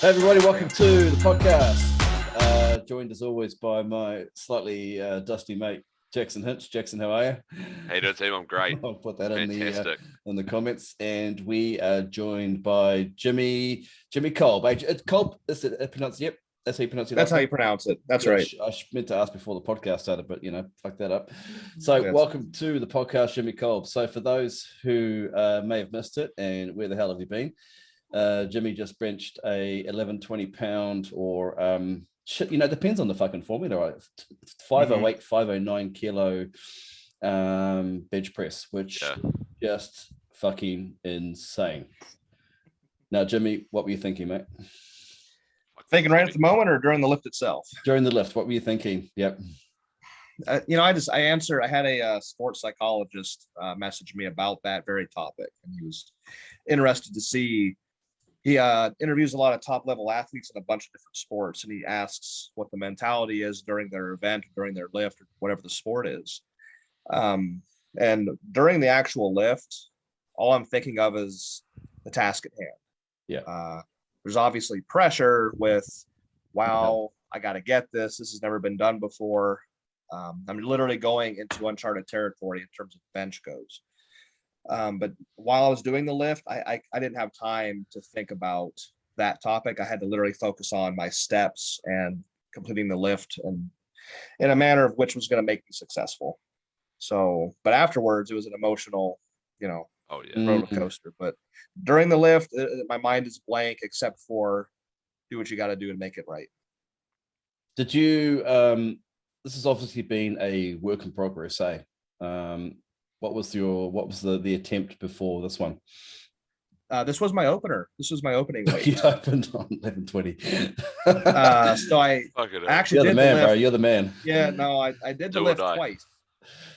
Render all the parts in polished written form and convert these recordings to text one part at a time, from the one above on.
Hey everybody, welcome to the podcast. Joined as always by my slightly dusty mate, Jackson Hinch. Jackson, how are you? How you doing, team? I'm great. I'll put that Fantastic. in the comments. And we are joined by Jimmy Kolb. It's Kolb, is it pronounced? Yep, that's how you pronounce it. That's how you pronounce it. That's right. I meant to ask before the podcast started, but fuck that up. So welcome to the podcast, Jimmy Kolb. So for those who may have missed it, and where the hell have you been? Jimmy just benched a 1120 pound or depends on the fucking formula, right? 508 509 kilo bench press, which just fucking insane. Now Jimmy, what were you thinking, mate? Thinking right at the moment or during the lift itself? During the lift, what were you thinking? Yep. I had a sports psychologist message me about that very topic, and he was interested to see. He interviews a lot of top level athletes in a bunch of different sports, and he asks what the mentality is during their event, during their lift, or whatever the sport is. And during the actual lift, all I'm thinking of is the task at hand. Yeah. There's obviously pressure with, wow, I got to get this. This has never been done before. I'm literally going into uncharted territory in terms of bench goes. But while I was doing the lift, I didn't have time to think about that topic. I had to literally focus on my steps and completing the lift and in a manner of which was going to make me successful. So, but afterwards it was an emotional, roller coaster. But during the lift, my mind is blank except for do what you got to do and make it right. Did you, this has obviously been a work in progress, eh? What was the attempt before this one? This was my opener. This was my opening weight. You opened on 1120. So I actually You're the man, bro. You're the man. Yeah, no, I did the lift twice.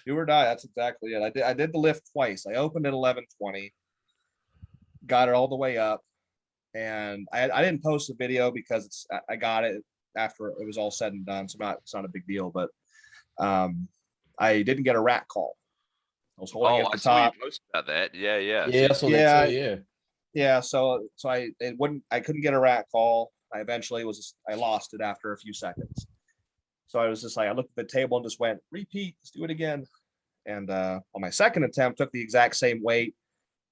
Do or die. That's exactly it. I did the lift twice. I opened at 1120, got it all the way up, and I didn't post the video because I got it after it was all said and done. So it's not a big deal, but I didn't get a rack call. I was holding at the top. You posted about that. Yeah. I saw that too, yeah. So I couldn't get a rack call. I eventually I lost it after a few seconds. So I was just like, I looked at the table and just went, repeat, let's do it again. And on my second attempt, took the exact same weight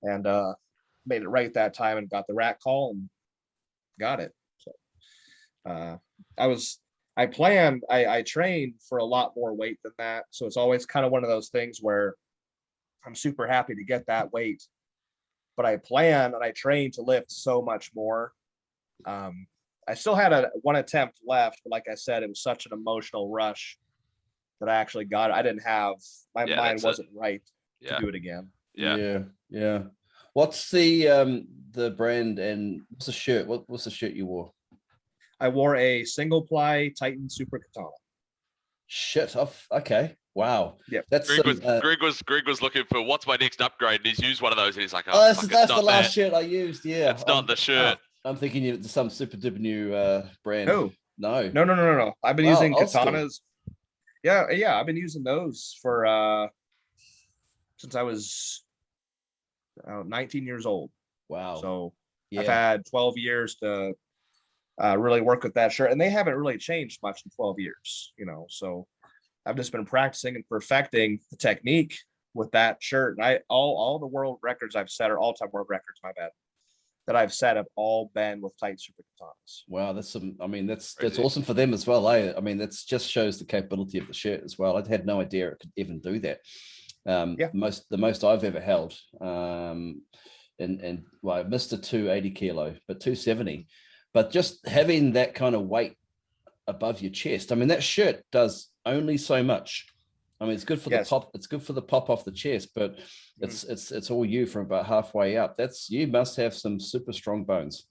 and made it right that time and got the rack call and got it. So I trained for a lot more weight than that. So it's always kind of one of those things where I'm super happy to get that weight, but I plan and I train to lift so much more. I still had one attempt left, but like I said, it was such an emotional rush that I actually got it. I didn't have, my mind wasn't right to do it again. Yeah. What's the brand and what's the shirt? What's the shirt you wore? I wore a single ply Titan Super Katana. Shit off. Okay. Wow. Yeah. That's Greg was looking for what's my next upgrade, and he's used one of those, and he's like, that's the last shirt I used. Yeah. It's not the shirt. I'm thinking it's some super duper new brand. No. I've been using katanas. Yeah. I've been using those for since I was 19 years old. Wow. So I've had 12 years to really work with that shirt, and they haven't really changed much in 12 years, so I've just been practicing and perfecting the technique with that shirt. And all the world records I've set are all-time world records, my bad, that I've set have all been with Titan Super Katanas. Wow, that's awesome for them as well. I mean, that's just shows the capability of the shirt as well. I had no idea it could even do that. The most I've ever held, and I missed a 280 kilo, but 270. But just having that kind of weight above your chest, I mean, that shirt does only so much. I mean, it's good for the pop. It's good for the pop off the chest, but it's all you from about halfway up. You must have some super strong bones.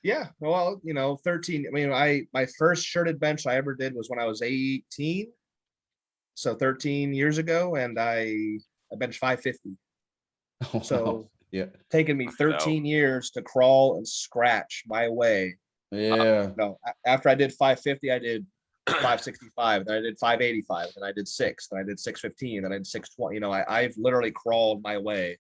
Yeah, well, 13. I mean, my first shirted bench I ever did was when I was 18, so 13 years ago, and I benched 550. So taking me 13 years to crawl and scratch my way. After I did 550, I did 565, then I did 585, then I did 6, then I did 615, then I did 620. I've literally crawled my way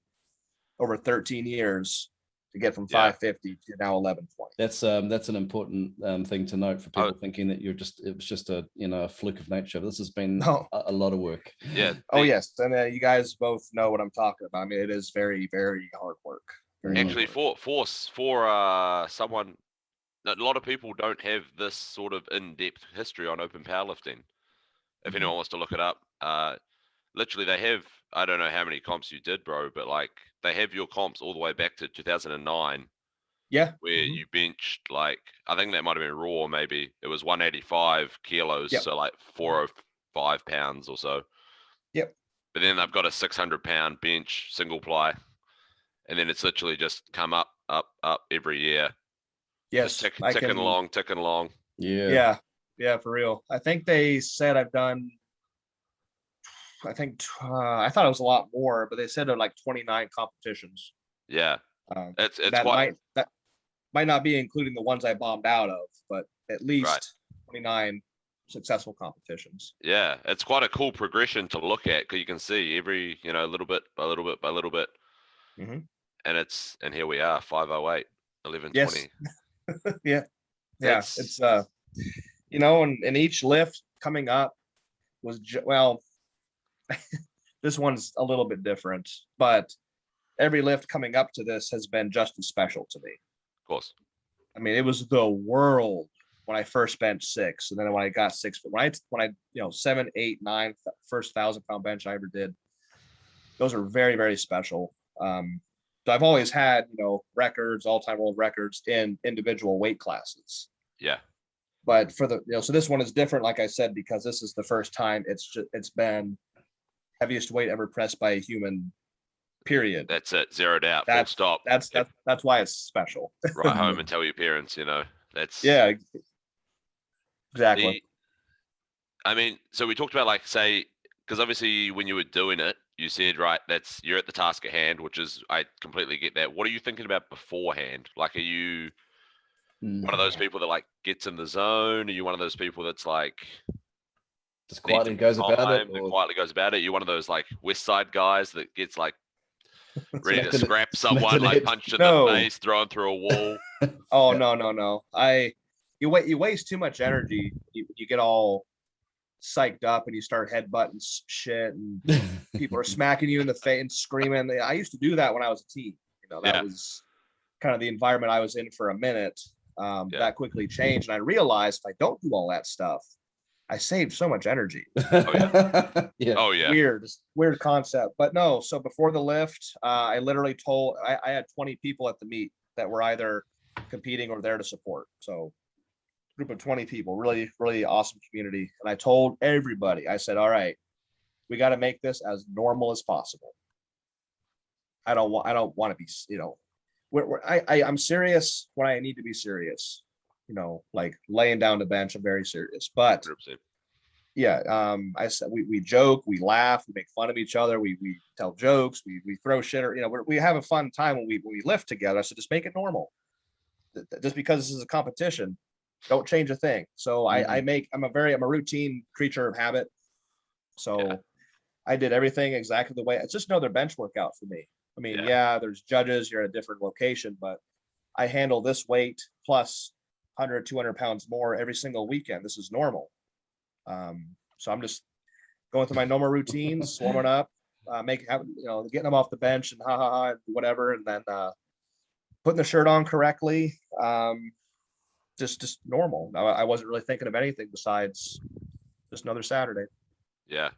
over 13 years to get from 550 to now 1120. That's an important thing to note for people thinking that it was just a a fluke of nature. This has been a lot of work. Yeah. Yes, and you guys both know what I'm talking about. I mean, it is very, very hard work. Actually, for someone, a lot of people don't have this sort of in-depth history on open powerlifting. If anyone wants to look it up, literally they have, I don't know how many comps you did, bro, but like they have your comps all the way back to 2009. Yeah. Where you benched, like, I think that might have been raw, maybe. It was 185 kilos, so like 405 pounds or so. Yep. But then they've got a 600-pound bench, single ply. And then it's literally just come up every year. Yes. Ticking along. Yeah. Yeah, for real. I think they said I've done, I thought it was a lot more, but they said like 29 competitions. Yeah. It's that might not be including the ones I bombed out of, but at least 29 successful competitions. Yeah, it's quite a cool progression to look at, because you can see every little bit by little bit by little bit. And here we are, 508, 1120. Yes. It's and each lift coming up was this one's a little bit different, but every lift coming up to this has been just as special to me. Of course. I mean, it was the world when I first benched 6, and then when I got 6, but when I 7, 8, 9 first 1,000-pound bench I ever did, those are very, very special. So I've always had records, all-time world records in individual weight classes. Yeah. But for the so this one is different, like I said, because this is the first time it's been heaviest weight ever pressed by a human. Period. That's it. Zeroed out. Full stop. That's why it's special. Right home and tell your parents. That's exactly. I mean, so we talked about, like, say, because obviously when you were doing it, you said, right, you're at the task at hand, which is, I completely get that. What are you thinking about beforehand? Like, are you one of those people that like gets in the zone? Are you one of those people that's like just quietly goes about it? Quietly goes about it. You're one of those like West Side guys that gets like ready to scrap someone, like punched in the face, thrown through a wall. Oh no. You waste too much energy. You get all psyched up and you start headbutting shit, and people are smacking you in the face and screaming. I used to do that when I was a teen. That was kind of the environment I was in for a minute. That quickly changed, and I realized if I don't do all that stuff, I saved so much energy. Oh yeah. Weird concept, but no. So before the lift, I literally told I had 20 people at the meet that were either competing or there to support. So group of 20 people, really, really awesome community. And I told everybody, I said, all right, we got to make this as normal as possible. I don't want to be, I'm serious when I need to be serious. Like laying down the bench, I'm very serious. But 100%. I said we joke, we laugh, we make fun of each other, we tell jokes, we throw shit, or we have a fun time when we lift together. So just make it normal. Just because this is a competition, don't change a thing. So I'm a routine creature of habit. So I did everything exactly the way. It's just another bench workout for me. I mean, there's judges, you're at a different location, but I handle this weight plus 100, 200 pounds more every single weekend. This is normal. So I'm just going through my normal routines, warming up, getting them off the bench and whatever, and then putting the shirt on correctly. Just normal. I wasn't really thinking of anything besides just another Saturday. Yeah.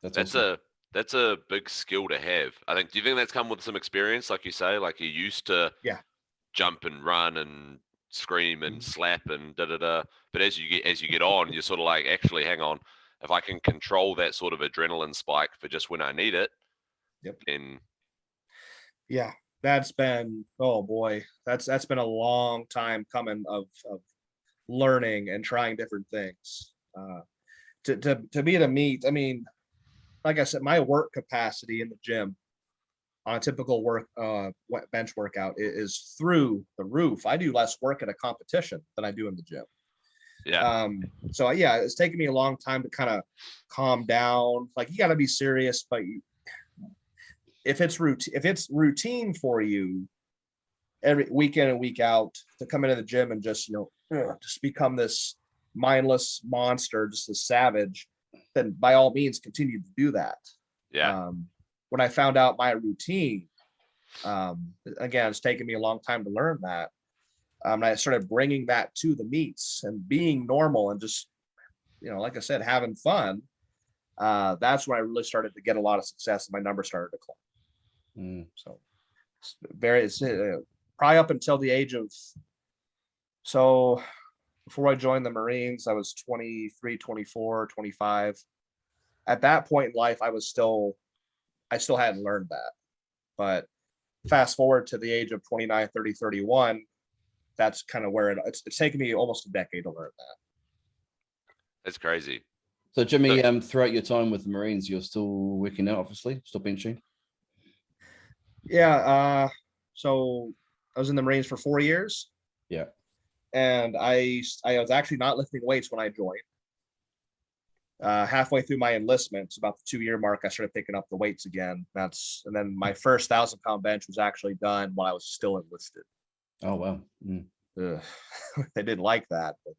That's awesome. That's a big skill to have, I think. Do you think that's come with some experience, like you say, like you used to jump and run and scream and slap and but as you get on, you're sort of like, actually, hang on, if I can control that sort of adrenaline spike for just when I need it. And that's been, oh boy, that's been a long time coming of learning and trying different things. To be at a meet, I mean, like I said, my work capacity in the gym on a typical bench workout is through the roof. I do less work at a competition than I do in the gym. So it's taken me a long time to kind of calm down. Like, you got to be serious, but if it's routine for you, every week in and week out to come into the gym and just, just become this mindless monster, just a savage, then by all means continue to do that. Yeah. When I found out my routine, again, it's taken me a long time to learn that. And I started bringing that to the meets and being normal and just, like I said, having fun. That's when I really started to get a lot of success and my numbers started to climb. So probably up until the age of, so before I joined the Marines, I was 23, 24, 25. At that point in life, I still hadn't learned that. But fast forward to the age of 29, 30, 31, that's kind of where it's taken me almost a decade to learn that. That's crazy. So Jimmy, throughout your time with the Marines, you're still working out, obviously, still benching? Yeah. So I was in the Marines for 4 years. Yeah. And I was actually not lifting weights when I joined. Halfway through my enlistment, about the 2-year mark, I started picking up the weights again. And then my first 1,000-pound bench was actually done while I was still enlisted. Oh wow. They didn't like that. But,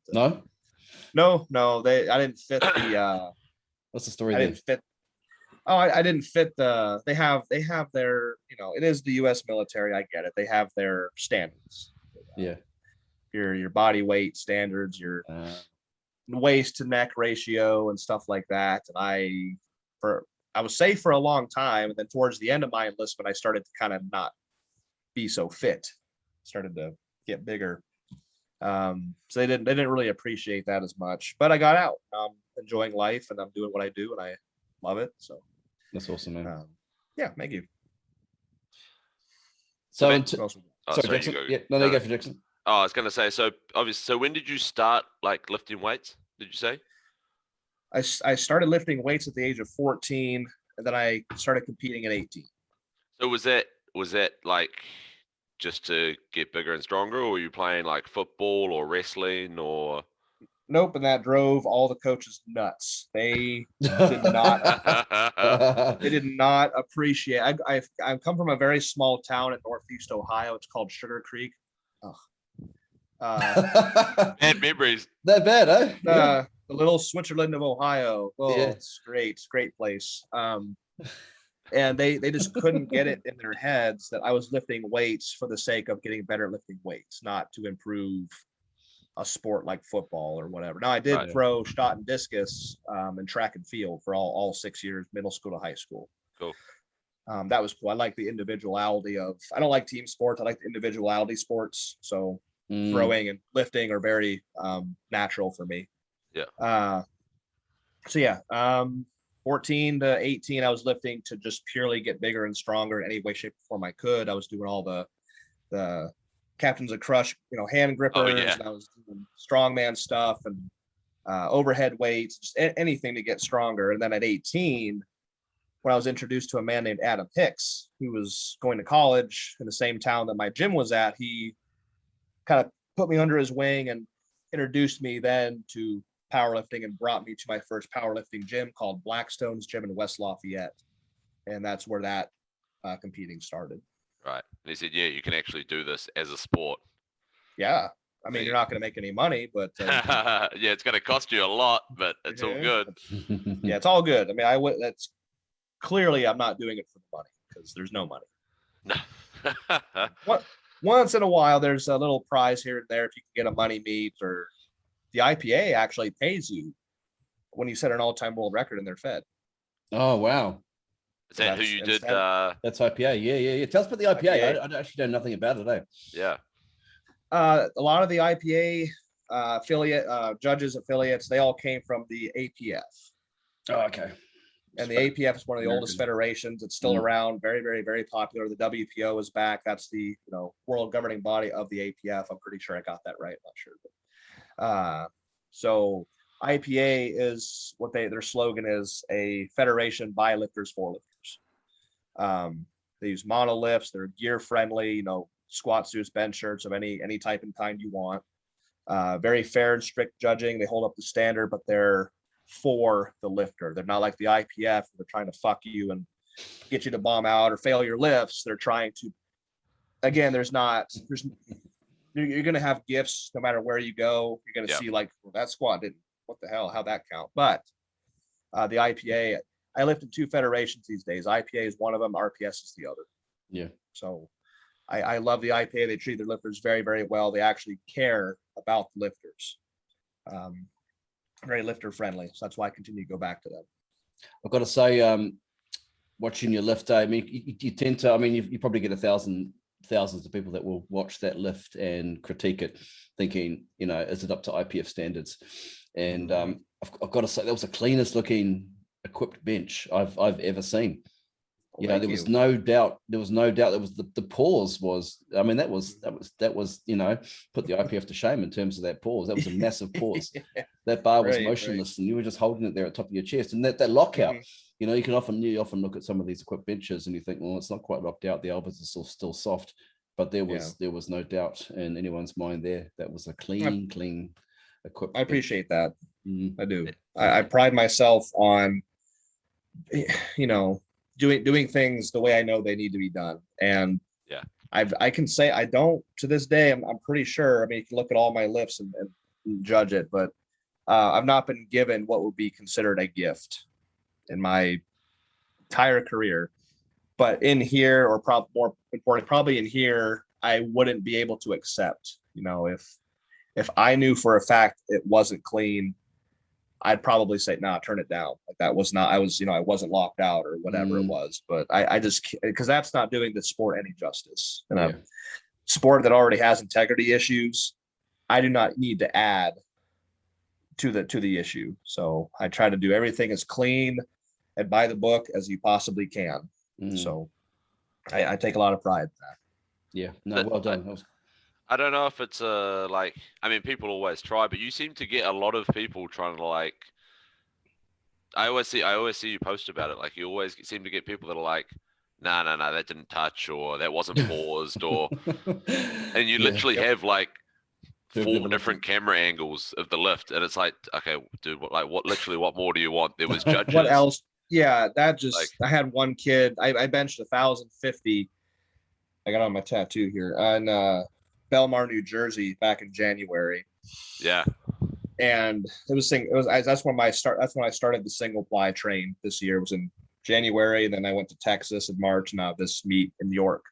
no. I didn't fit the. What's the story? I didn't fit. Oh, I didn't fit the. They have their. It is the U.S. military. I get it. They have their standards. Yeah. Your body weight standards, your waist to neck ratio and stuff like that. And I was safe for a long time, and then towards the end of my enlistment, I started to kind of not be so fit. Started to get bigger. So they didn't really appreciate that as much. But I got out. I'm enjoying life, and I'm doing what I do, and I love it. So that's awesome, man. Yeah, thank you. So, sorry, Jackson. Yeah, no, there you go for Jackson. Oh, I was going to say, so obviously, so when did you start like lifting weights? Did you say? I started lifting weights at the age of 14, and then I started competing at 18. So was that like just to get bigger and stronger, or were you playing like football or wrestling or? Nope, and that drove all the coaches nuts. They did not. They did not appreciate. I come from a very small town in Northeast Ohio. It's called Sugar Creek. Bad memories. That bad, eh? The little Switzerland of Ohio. Oh, yeah. It's great. It's a great place. And they just couldn't get it in their heads that I was lifting weights for the sake of getting better at lifting weights, not to improve a sport like football or whatever. Now I did throw shot and discus and track and field for all 6 years, middle school to high school. Cool. That was cool. I like the individuality of. I don't like team sports. I like the individuality sports. So throwing and lifting are very natural for me. Yeah. 14 to 18, I was lifting to just purely get bigger and stronger in any way, shape, or form I could. I was doing all the Captains of Crush, hand grippers, and I was doing strongman stuff and overhead weights, just anything to get stronger. And then at 18, when I was introduced to a man named Adam Hicks, who was going to college in the same town that my gym was at, he kind of put me under his wing and introduced me then to powerlifting and brought me to my first powerlifting gym called Blackstone's Gym in West Lafayette. And that's where that competing started. Right. And he said, yeah, you can actually do this as a sport. Yeah. I mean, you're not going to make any money, but yeah, it's going to cost you a lot, but it's all good. Yeah, it's all good. I mean, that's clearly I'm not doing it for the money because there's no money. Once in a while, there's a little prize here and there if you can get a money meet, or the IPA actually pays you when you set an all-time world record in their Fed. Oh, wow. Is that who you did? That's IPA. Yeah. Tell us about the IPA. I actually know nothing about it, eh? Yeah. A lot of the IPA affiliate judges affiliates, they all came from the APF. Oh, okay. And the APF is one of the oldest federations. It's still around, very, very, very popular. The WPO is back. That's the world governing body of the APF. I'm pretty sure I got that right. I'm not sure, but so IPA is what their slogan is: a federation by lifters for lifters. They use monolifts. They're gear friendly. Squat suits, bench shirts of any type and kind you want. Very fair and strict judging. They hold up the standard, but they're for the lifter. They're not like the IPF. They're trying to fuck you and get you to bomb out or fail your lifts. They're trying to again, you're going to have gifts no matter where you go. You're going to see like, well, that squat didn't, what the hell, how'd that count? But the IPA, I lift in 2 federations these days. IPA is one of them. RPS is the other. Yeah. So I love the IPA. They treat their lifters very, very well. They actually care about the lifters. Very lifter friendly. So that's why I continue to go back to them. I've got to say, watching your lift day, I mean, you tend to, I mean, you probably get thousands of people that will watch that lift and critique it, thinking, you know, is it up to IPF standards? And I've got to say, that was the cleanest looking equipped bench I've ever seen. You know, there was no doubt. There was the pause was. I mean, that was you know, put the IPF to shame in terms of that pause. That was a massive pause. That bar was motionless, and you were just holding it there at the top of your chest. And that lockout, you know, you often look at some of these equipped benches and you think, well, it's not quite locked out. The elbows are still soft, but there was no doubt in anyone's mind there. That was a clean equipped. I appreciate that. I do. I pride myself on, you know, doing things the way I know they need to be done. And I can say I don't, to this day, I'm pretty sure, I mean, you can look at all my lifts and judge it, but I've not been given what would be considered a gift in my entire career. But in here, or more important, probably in here, I wouldn't be able to accept, you know, if I knew for a fact it wasn't clean, I'd probably say, nah, turn it down. Like that was not, I wasn't locked out or whatever it was, but I just, because that's not doing the sport any justice. And a sport that already has integrity issues, I do not need to add to the issue. So I try to do everything as clean and by the book as you possibly can. So I take a lot of pride in that. Yeah, no, well done. I don't know if it's like, I mean, people always try, but you seem to get a lot of people trying to like, I always see you post about it. Like you always seem to get people that are like, no, that didn't touch, or that wasn't paused, or, and you literally have like 4 different camera angles of the lift. And it's like, okay, dude, what more do you want? There was judges. What else? Yeah, that just, like, I had one kid, I benched 1,050. I got on my tattoo here on, Belmar, New Jersey, back in January. Yeah, and that's when I started the single ply train this year. It was in January, and then I went to Texas in March. Now this meet in New York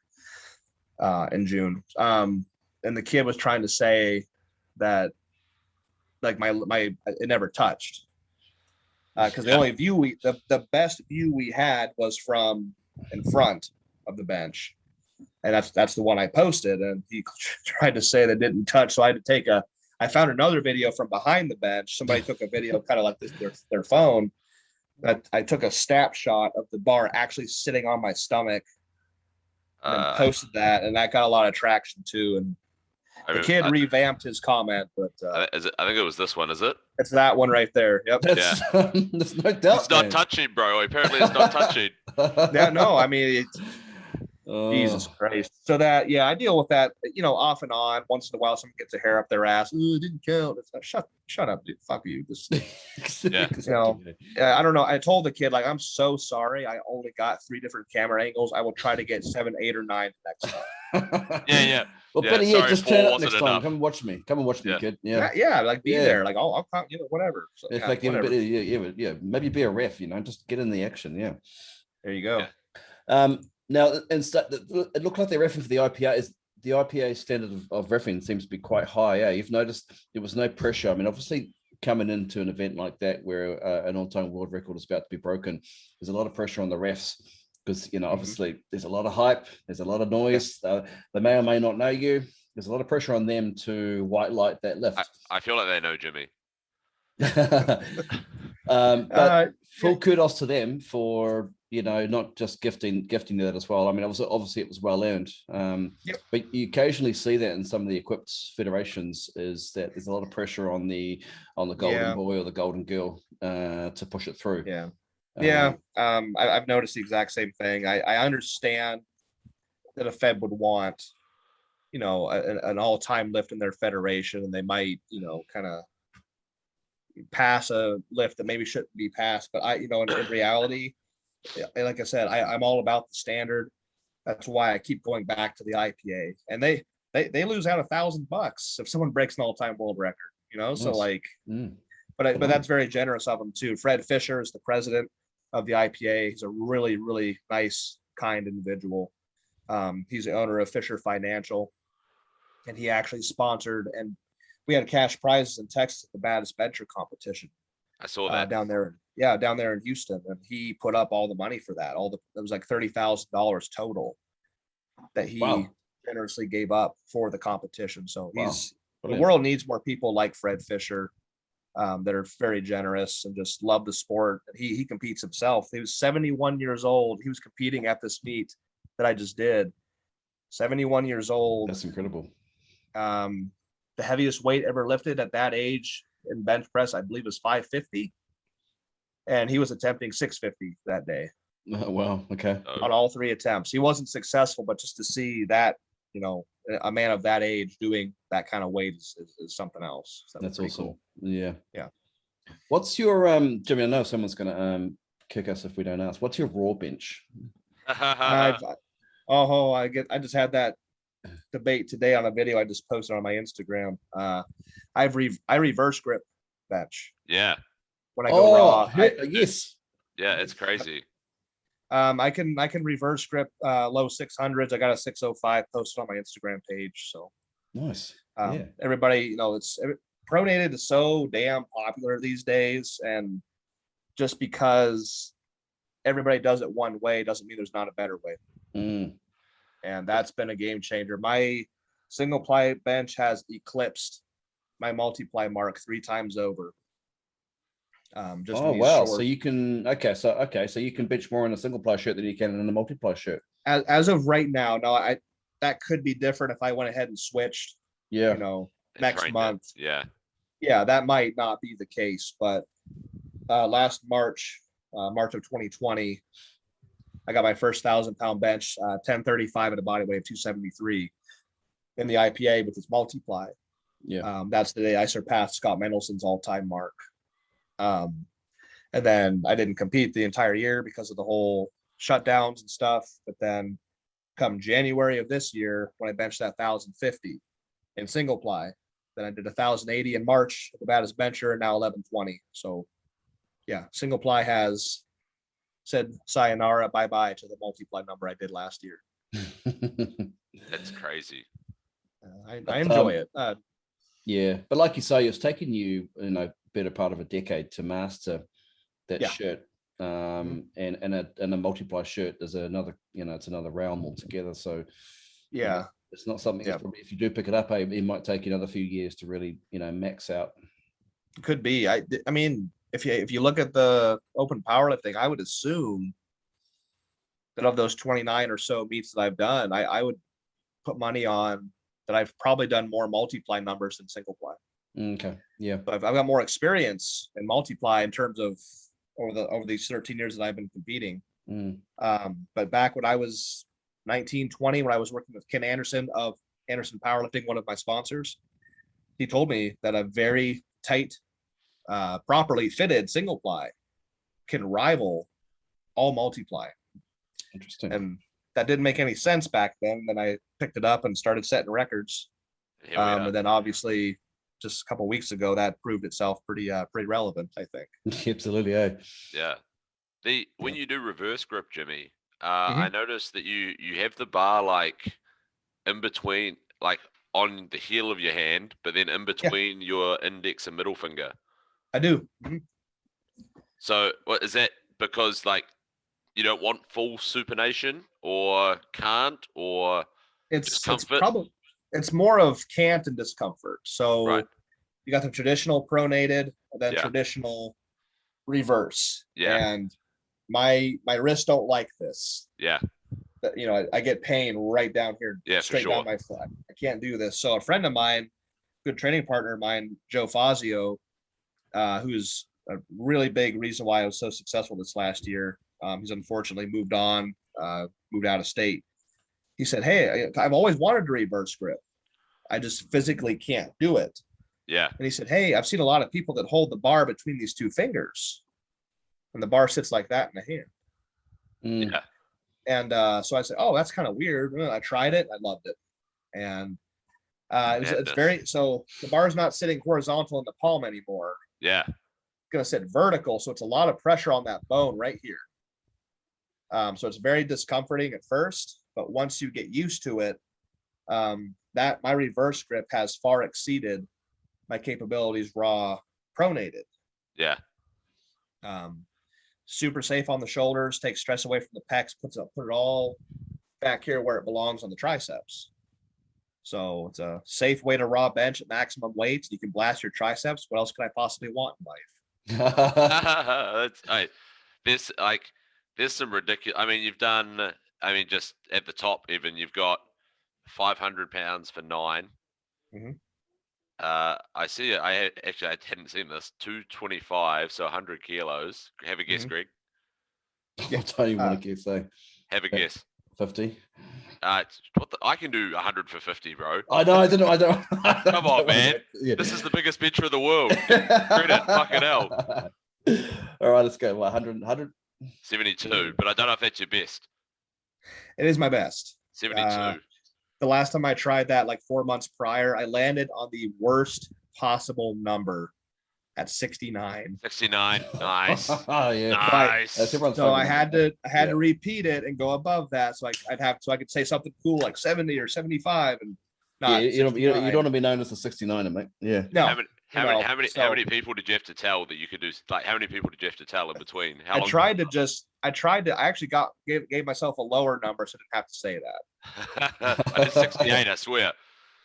in June. And the kid was trying to say that like my it never touched because the only view the best view we had was from in front of the bench. And that's the one I posted, and he tried to say that didn't touch. So I had to I found another video from behind the bench. Somebody took a video kind of like this, their phone. That I took a snapshot of the bar actually sitting on my stomach, and then posted that, and that got a lot of traction too. And the kid revamped his comment, but I think it was this one, is it? It's that one right there. Yep. There's no doubt. It's not touching, bro. Apparently, it's not touching. Yeah, no, I mean it's. Jesus Christ. So that, I deal with that, you know, off and on. Once in a while, someone gets a hair up their ass. Ooh, it didn't count. It's like, shut up, dude. Fuck you. You know, I don't know. I told the kid, like, I'm so sorry. I only got 3 different camera angles. I will try to get 7, 8, or 9 next time. Yeah. Well, better yet, just turn up next time. Come and watch me. Kid. Yeah. Like be there. Like I'll you know, whatever. So, in fact, maybe be a ref. You know, just get in the action. Yeah. There you go. Yeah. Now, it looked like they're reffing for the IPA. The IPA standard of reffing seems to be quite high. You've noticed there was no pressure. I mean, obviously, coming into an event like that where an all-time world record is about to be broken, there's a lot of pressure on the refs because, you know, obviously there's a lot of hype, there's a lot of noise. They may or may not know you. There's a lot of pressure on them to white light that lift. I feel like they know Jimmy. But full kudos to them for, you know, not just gifting that as well. I mean, obviously it was well earned. But you occasionally see that in some of the equipped federations is that there's a lot of pressure on the golden boy or the golden girl to push it through. I've noticed the exact same thing. I understand that a Fed would want, you know, an all-time lift in their federation, and they might, you know, kind of pass a lift that maybe shouldn't be passed. But in reality, like I said, I'm all about the standard. That's why I keep going back to the IPA, and they lose out $1,000 if someone breaks an all-time world record, you know? Nice. So like, but that's very generous of them too. Fred Fisher is the president of the IPA. He's a really, really nice, kind individual. He's the owner of Fisher Financial, and he actually sponsored, and we had cash prizes in Texas at the Baddest Bencher competition. I saw that down there. Yeah, down there in Houston, and he put up all the money for that. It was like $30,000 total that he generously gave up for the competition. So the world needs more people like Fred Fisher that are very generous and just love the sport. He competes himself. He was 71 years old. He was competing at this meet that I just did. 71 years old. That's incredible. The heaviest weight ever lifted at that age in bench press, I believe, was 550. And he was attempting 650 that day. Oh, wow. Okay. On all 3 attempts. He wasn't successful, but just to see that, you know, a man of that age doing that kind of weight is something else. So that's awesome. Cool. Yeah. Yeah. What's your Jimmy? I know someone's gonna kick us if we don't ask. What's your raw bench? I just had that debate today on a video I just posted on my Instagram. I reverse grip bench. Yeah. When I go raw. Yes. Yeah, it's crazy. I can reverse grip low 600s. I got a 605 posted on my Instagram page. So nice. Everybody, you know, pronated is so damn popular these days, and just because everybody does it one way doesn't mean there's not a better way. And that's been a game changer. My single ply bench has eclipsed my multi-ply mark 3 times over. So you can so you can bench more in a single ply shirt than you can in a multi-ply shirt. As of right now, no, that could be different if I went ahead and switched. Yeah, you know, next month. Yeah, that might not be the case, but last March of 2020, I got my first 1,000-pound bench, 1035 at a body weight of 273 in the IPA with its multi-ply. Yeah, that's the day I surpassed Scott Mendelson's all-time mark. And then I didn't compete the entire year because of the whole shutdowns and stuff. But then come January of this year, when I benched that 1,050 in single ply, then I did 1,080 in March at the Baddest Bencher, and now 1,120. So yeah, single ply has said sayonara, bye-bye to the multi-ply number I did last year. That's crazy. I enjoy it. Yeah, but like you say, it's taken you, better part of a decade to master that shirt. And a multi-ply shirt is another, it's another realm altogether. So yeah, it's not something if you do pick it up, it might take you another few years to really, max out. Could be. I mean, if you look at the open powerlifting, I would assume that of those 29 or so meets that I've done, I would put money on that I've probably done more multi-ply numbers than single ply. Okay. Yeah. But I've got more experience in multi-ply in terms of over these 13 years that I've been competing. But back when I was 19, 20, when I was working with Ken Anderson of Anderson Powerlifting, one of my sponsors, he told me that a very tight, properly fitted single ply can rival all multi-ply. Interesting. And that didn't make any sense back then. Then I picked it up and started setting records. And then obviously just a couple of weeks ago, that proved itself pretty relevant, I think. Absolutely. Yeah. When you do reverse grip, Jimmy, I noticed that you have the bar like in between, like on the heel of your hand, but then in between your index and middle finger. I do. So what is that? Because like you don't want full supination, or can't, or discomfort? It's more of can't and discomfort. So you got the traditional pronated and then traditional reverse. Yeah. And my wrists don't like this. Yeah. I get pain right down here, straight down my foot. I can't do this. So a friend of mine, good training partner of mine, Joe Fazio, who's a really big reason why I was so successful this last year. He's unfortunately moved on, moved out of state. He said, "Hey, I've always wanted to reverse grip. I just physically can't do it." Yeah. And he said, "Hey, I've seen a lot of people that hold the bar between these two fingers, and the bar sits like that in the hand." Yeah. And so I said, oh, that's kind of weird. I tried it. I loved it. And it's very, so the bar is not sitting horizontal in the palm anymore. Yeah. It's going to sit vertical. So it's a lot of pressure on that bone right here. So it's very discomforting at first, but once you get used to it, that my reverse grip has far exceeded my capabilities raw pronated. Yeah. Super safe on the shoulders, takes stress away from the pecs, put it all back here where it belongs on the triceps. So it's a safe way to raw bench at maximum weights. You can blast your triceps. What else could I possibly want in life? There's some ridiculous. I mean, you've done. I mean, just at the top, even you've got 500 pounds for 9. Mm-hmm. I see it. I hadn't seen this. 225, so 100 kilos. Have a guess, Greg. Yeah, I don't even want to guess. So have a guess. 50. I can do 100 for 50, bro. I know. I don't. Come on, man. Yeah. This is the biggest bencher in the world. Credit, fucking hell. All right, let's go. 100. 72, but I don't know if that's your best. It is my best. 72. The last time I tried that, like 4 months prior, I landed on the worst possible number at 69. 69. Nice. Oh yeah. Nice. So I had to repeat it and go above that. So I could say something cool like 70 or 75 and not. You don't want to be known as a 69er, mate. Yeah. No. How many people did you have to tell that you could do? Like, how many people did you have to tell in between? I actually gave myself a lower number, so I didn't have to say that. I did 68, I swear.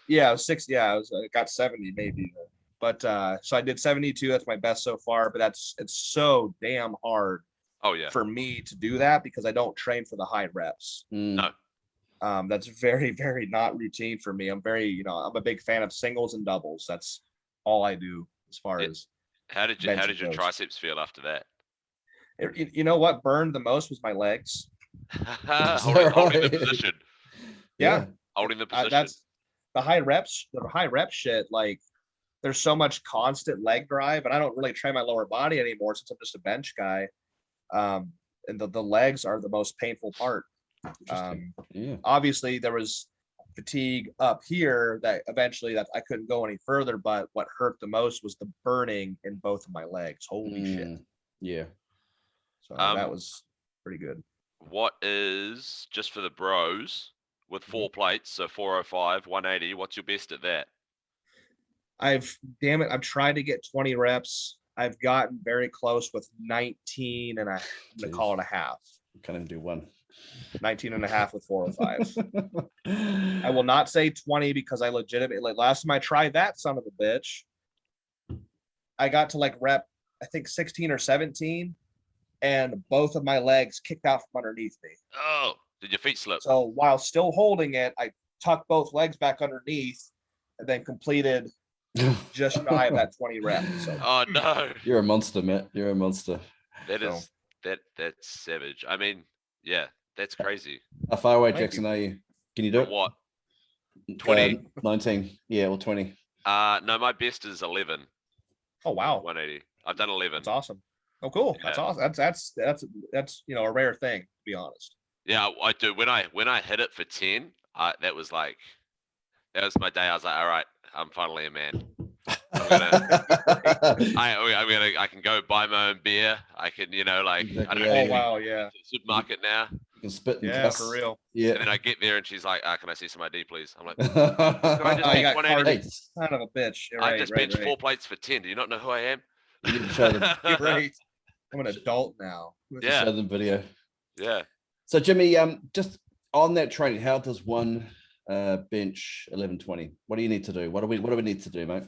Yeah, it was 60. Yeah, I got 70 maybe. But so I did 72. That's my best so far. But it's so damn hard. Oh yeah. For me to do that because I don't train for the high reps. No. That's very, very not routine for me. I'm a big fan of singles and doubles. That's all I do as far as. How did your triceps feel after that? You know what burned the most was my legs. holding the position. Yeah. Holding the position. That's the high reps. The high rep shit. Like, there's so much constant leg drive, and I don't really train my lower body anymore since I'm just a bench guy. And the legs are the most painful part. Obviously there was fatigue up here that eventually that I couldn't go any further, but what hurt the most was the burning in both of my legs. Holy shit. Yeah. So that was pretty good. What is, just for the bros, with 4 plates, so 405, 180, what's your best at that? I've tried to get 20 reps. I've gotten very close with 19 and I'm going to call it a half. Can't even do one. 19 and a half with 405. I will not say 20 because I legitimately, last time I tried that son of a bitch, I got to rep, I think 16 or 17, and both of my legs kicked out from underneath me. Oh, did your feet slip? So while still holding it, I tucked both legs back underneath and then completed just shy of that 20 reps. So. Oh no. You're a monster, Matt. You're a monster. That's savage. I mean, yeah, that's crazy. How far away, Jackson, are you? Can you do it? What? 20? 19. Yeah, or 20. No, my best is 11. Oh wow. 180. I've done 11. That's awesome. Oh cool. Yeah. That's awesome. That's a rare thing, to be honest. Yeah, I do. When I hit it for 10, that was my day. I was like, all right, I'm finally a man. I can go buy my own beer. I can, Exactly. I don't know. Oh wow, yeah. Supermarket now. You can spit and cuss. For real. Yeah. And then I get there and she's like, can I see some ID, please? I'm like, I got carded, son of a bitch. I just benched 4 plates for 10. Do you not know who I am? You need to show them. Right. I'm an adult now. Yeah. Show them video. Yeah. So Jimmy, just on that training, how does one bench 1120? What do you need to do? What do we need to do, mate?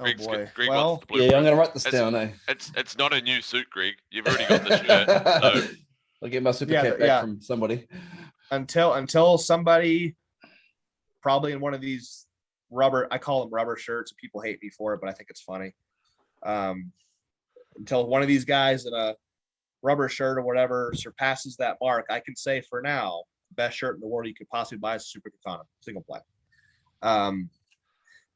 Oh boy. Greg well, yeah, I'm gonna write this down. It's not a new suit, Greg. You've already got the shirt. So. I'll get my super cat back from somebody. Until somebody, probably in one of these I call them rubber shirts. People hate me for it, but I think it's funny. Until one of these guys in a rubber shirt or whatever surpasses that mark, I can say for now, best shirt in the world you could possibly buy is a Super Katana, single ply.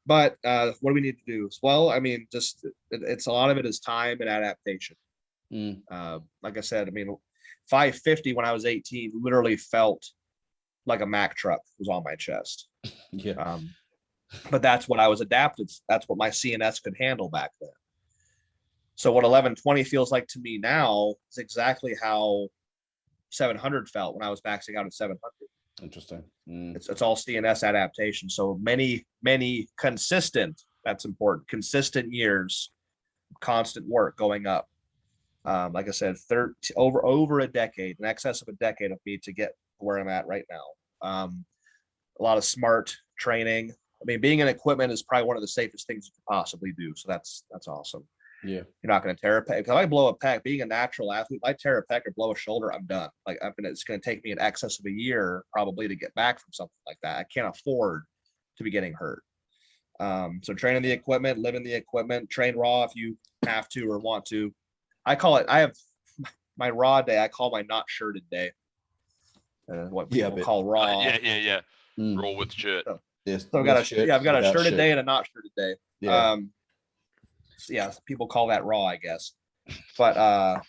But what do we need to do? Well, I mean, it's a lot of it is time and adaptation. Like I said, I mean, 550 when I was 18 literally felt like a Mack truck was on my chest. Yeah. But that's what I was adapted. That's what my CNS could handle back then. So what 1120 feels like to me now is exactly how 700 felt when I was maxing out at 700. Interesting. It's all CNS adaptation. So many consistent, that's important, consistent years, constant work going up. Like I said, over a decade, in excess of a decade of me to get where I'm at right now. A lot of smart training. I mean, being in equipment is probably one of the safest things you could possibly do. So that's awesome. Yeah. You're not going to tear a pec. If I blow a pec, being a natural athlete, if I tear a pec or blow a shoulder, I'm done. Like it's going to take me in excess of a year probably to get back from something like that. I can't afford to be getting hurt. So training the equipment, living the equipment, train raw if you have to or want to. I have my raw day. I call my not shirted day. What people call raw. Yeah. Raw with shirt. So I've got a shirted day and a not shirted day. Yeah. Yeah, people call that raw, I guess. But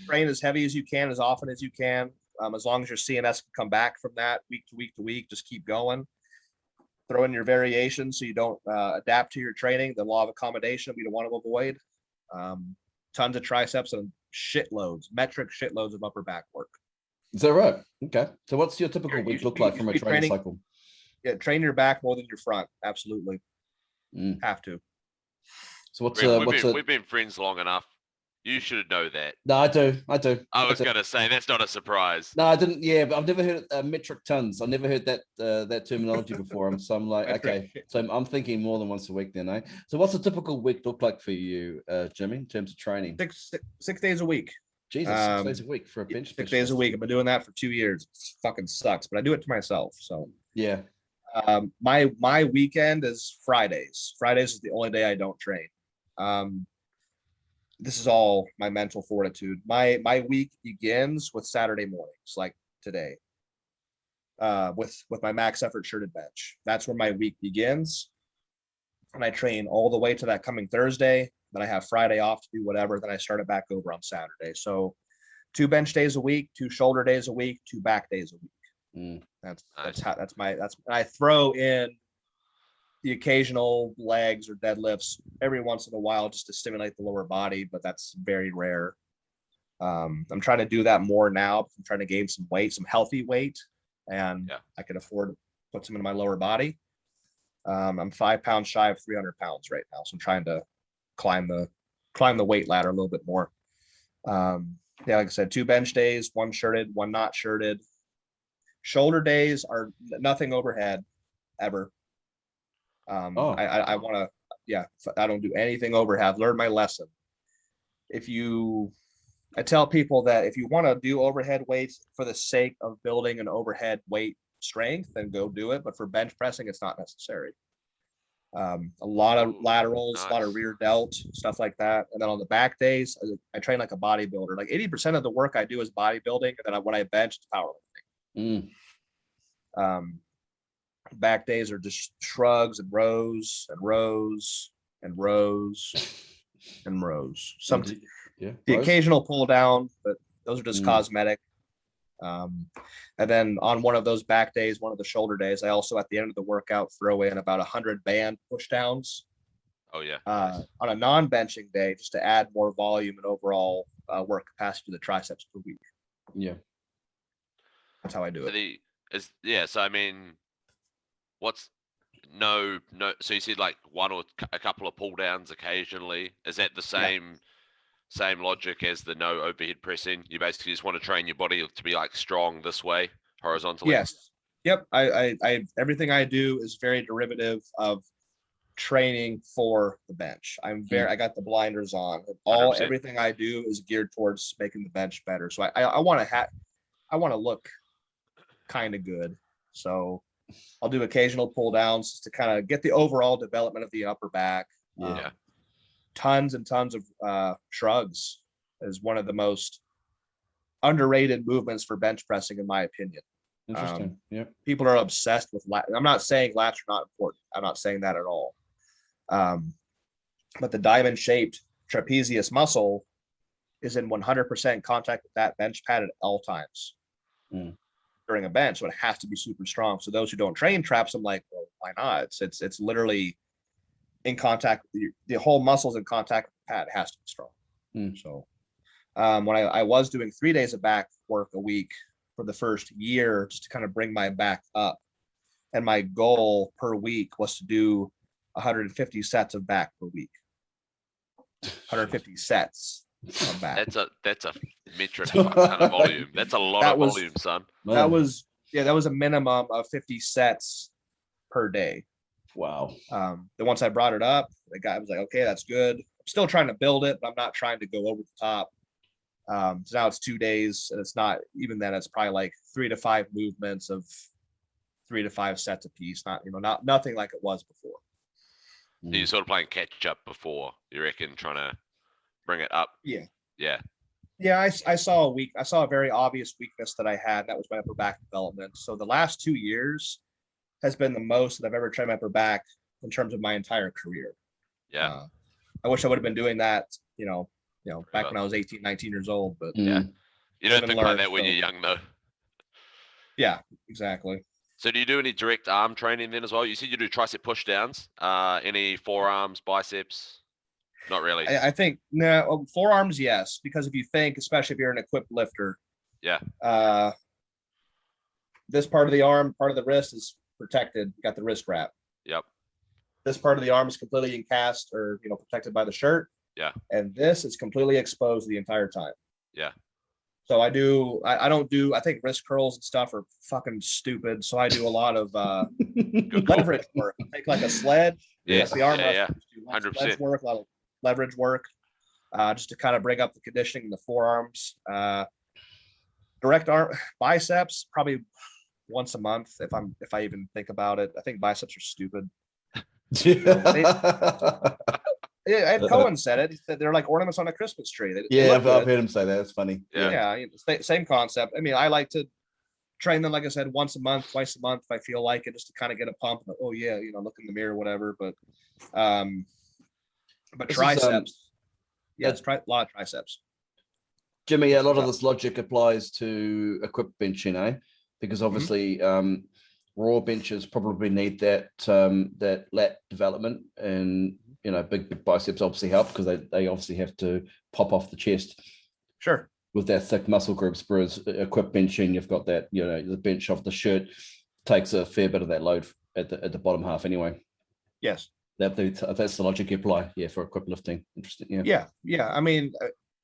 train as heavy as you can, as often as you can. As long as your CNS can come back from that week to week to week, just keep going. Throw in your variations so you don't adapt to your training. The law of accommodation we don't want to avoid. Tons of triceps and metric shitloads of upper back work. Is that right? Okay. So what's your typical week look like from a training cycle? Yeah, train your back more than your front. Absolutely. Have to. So we've been friends long enough. You should know that. No, I do. I was going to say that's not a surprise. No, I didn't. Yeah, but I've never heard metric tons. I've never heard that terminology before. So I'm like, okay. So I'm thinking more than once a week then, eh? So what's a typical week look like for you, Jimmy, in terms of training? 6 days a week. Jesus, 6 days a week for a bench. 6 days a week. I've been doing that for 2 years. It fucking sucks, but I do it to myself. So yeah. My weekend is Fridays. Fridays is the only day I don't train. This is all my mental fortitude. My week begins with Saturday mornings, like today, with my max effort shirted bench. That's where my week begins. And I train all the way to that coming Thursday. Then I have Friday off to do whatever. Then I start it back over on Saturday. So 2 bench days a week, 2 shoulder days a week, 2 back days a week. I throw in the occasional legs or deadlifts every once in a while just to stimulate the lower body, but that's very rare. I'm trying to do that more now. I'm trying to gain some weight, some healthy weight, and I can afford to put some in my lower body. I'm 5 pounds shy of 300 pounds right now, so I'm trying to climb the weight ladder a little bit more. Like I said, 2 bench days, 1 shirted, 1 not shirted. Shoulder days are nothing overhead ever. I want to, I don't do anything overhead. I've learned my lesson. I tell people that if you want to do overhead weights for the sake of building an overhead weight strength, then go do it. But for bench pressing, it's not necessary. A lot of laterals, a lot of rear delt, stuff like that. And then on the back days, I train like a bodybuilder. Like 80% of the work I do is bodybuilding, and then when I bench, it's powerlifting. Back days are just shrugs and rows and rows and rows and rows. The occasional pull down, but those are just cosmetic. And then on one of those back days, one of the shoulder days, I also at the end of the workout throw in about 100 band push downs. Oh yeah. On a non-benching day, just to add more volume and overall work capacity to the triceps per week. Yeah, that's how I do it. So I mean, what's no? So you said like one or a couple of pull downs occasionally. Is that the same logic as the no overhead pressing? You basically just want to train your body to be like strong this way horizontally. Yes. Yep. I everything I do is very derivative of training for the bench. I got the blinders on. Everything I do is geared towards making the bench better. So I want to look kind of good. So I'll do occasional pull downs to kind of get the overall development of the upper back. Tons and tons of shrugs is one of the most underrated movements for bench pressing, in my opinion. Interesting. People are obsessed with lat. I'm not saying lats are not important. I'm not saying that at all. But the diamond shaped trapezius muscle is in 100% contact with that bench pad at all times during a bench. So it has to be super strong. So those who don't train traps, I'm like, well, why not? It's literally in contact with the whole muscles in contact with the pad has to be strong. So when I was doing 3 days of back work a week for the first year, just to kind of bring my back up. And my goal per week was to do 150 sets of back per week. 150 sets of back. That's a metric ton of volume. That's a lot of volume, son. That was a minimum of 50 sets per day. Wow. Then once I brought it up, the guy was like, okay, that's good. I'm still trying to build it, but I'm not trying to go over the top. So now it's 2 days, and it's not even then. It's probably like 3 to 5 movements of 3 to 5 sets a piece. Not nothing like it was before. You're sort of playing catch up before, you reckon, trying to bring it up. Yeah. I saw a very obvious weakness that I had. That was my upper back development. So the last 2 years has been the most that I've ever trained my upper back in terms of my entire career. Yeah. I wish I would have been doing that, back when I was 18, 19 years old, but yeah. You don't think like that when you're young though. Yeah, exactly. So do you do any direct arm training then as well? You said you do tricep push downs. Any forearms, biceps? Not really. I think no, forearms, yes, because if you think, especially if you're an equipped lifter, this part of the arm, part of the wrist is protected. You got the wrist wrap. Yep. This part of the arm is completely encased or protected by the shirt. Yeah. And this is completely exposed the entire time. Yeah. So I think wrist curls and stuff are fucking stupid. So I do a lot of leverage work. I take like a sled. Yes. The arm 100%. work, a lot of leverage work, just to kind of bring up the conditioning in the forearms. Direct arm biceps, probably once a month if I even think about it. I think biceps are stupid. Cohen said it. He said they're like ornaments on a Christmas tree. I've heard him say that. It's funny. Yeah, same concept. I mean, I like to train them, like I said, once a month, twice a month if I feel like it, just to kind of get a pump. Look in the mirror, whatever. But triceps, it's a lot of triceps. Jimmy, a lot of this logic applies to equipped benching, because obviously raw benches probably need that lat development, and big biceps obviously help because they obviously have to pop off the chest. Sure. With that thick muscle groups, whereas equipped benching, you've got that, the bench off the shirt takes a fair bit of that load at the bottom half anyway. Yes. That's the logic you apply, for equipped lifting. Interesting. Yeah. I mean,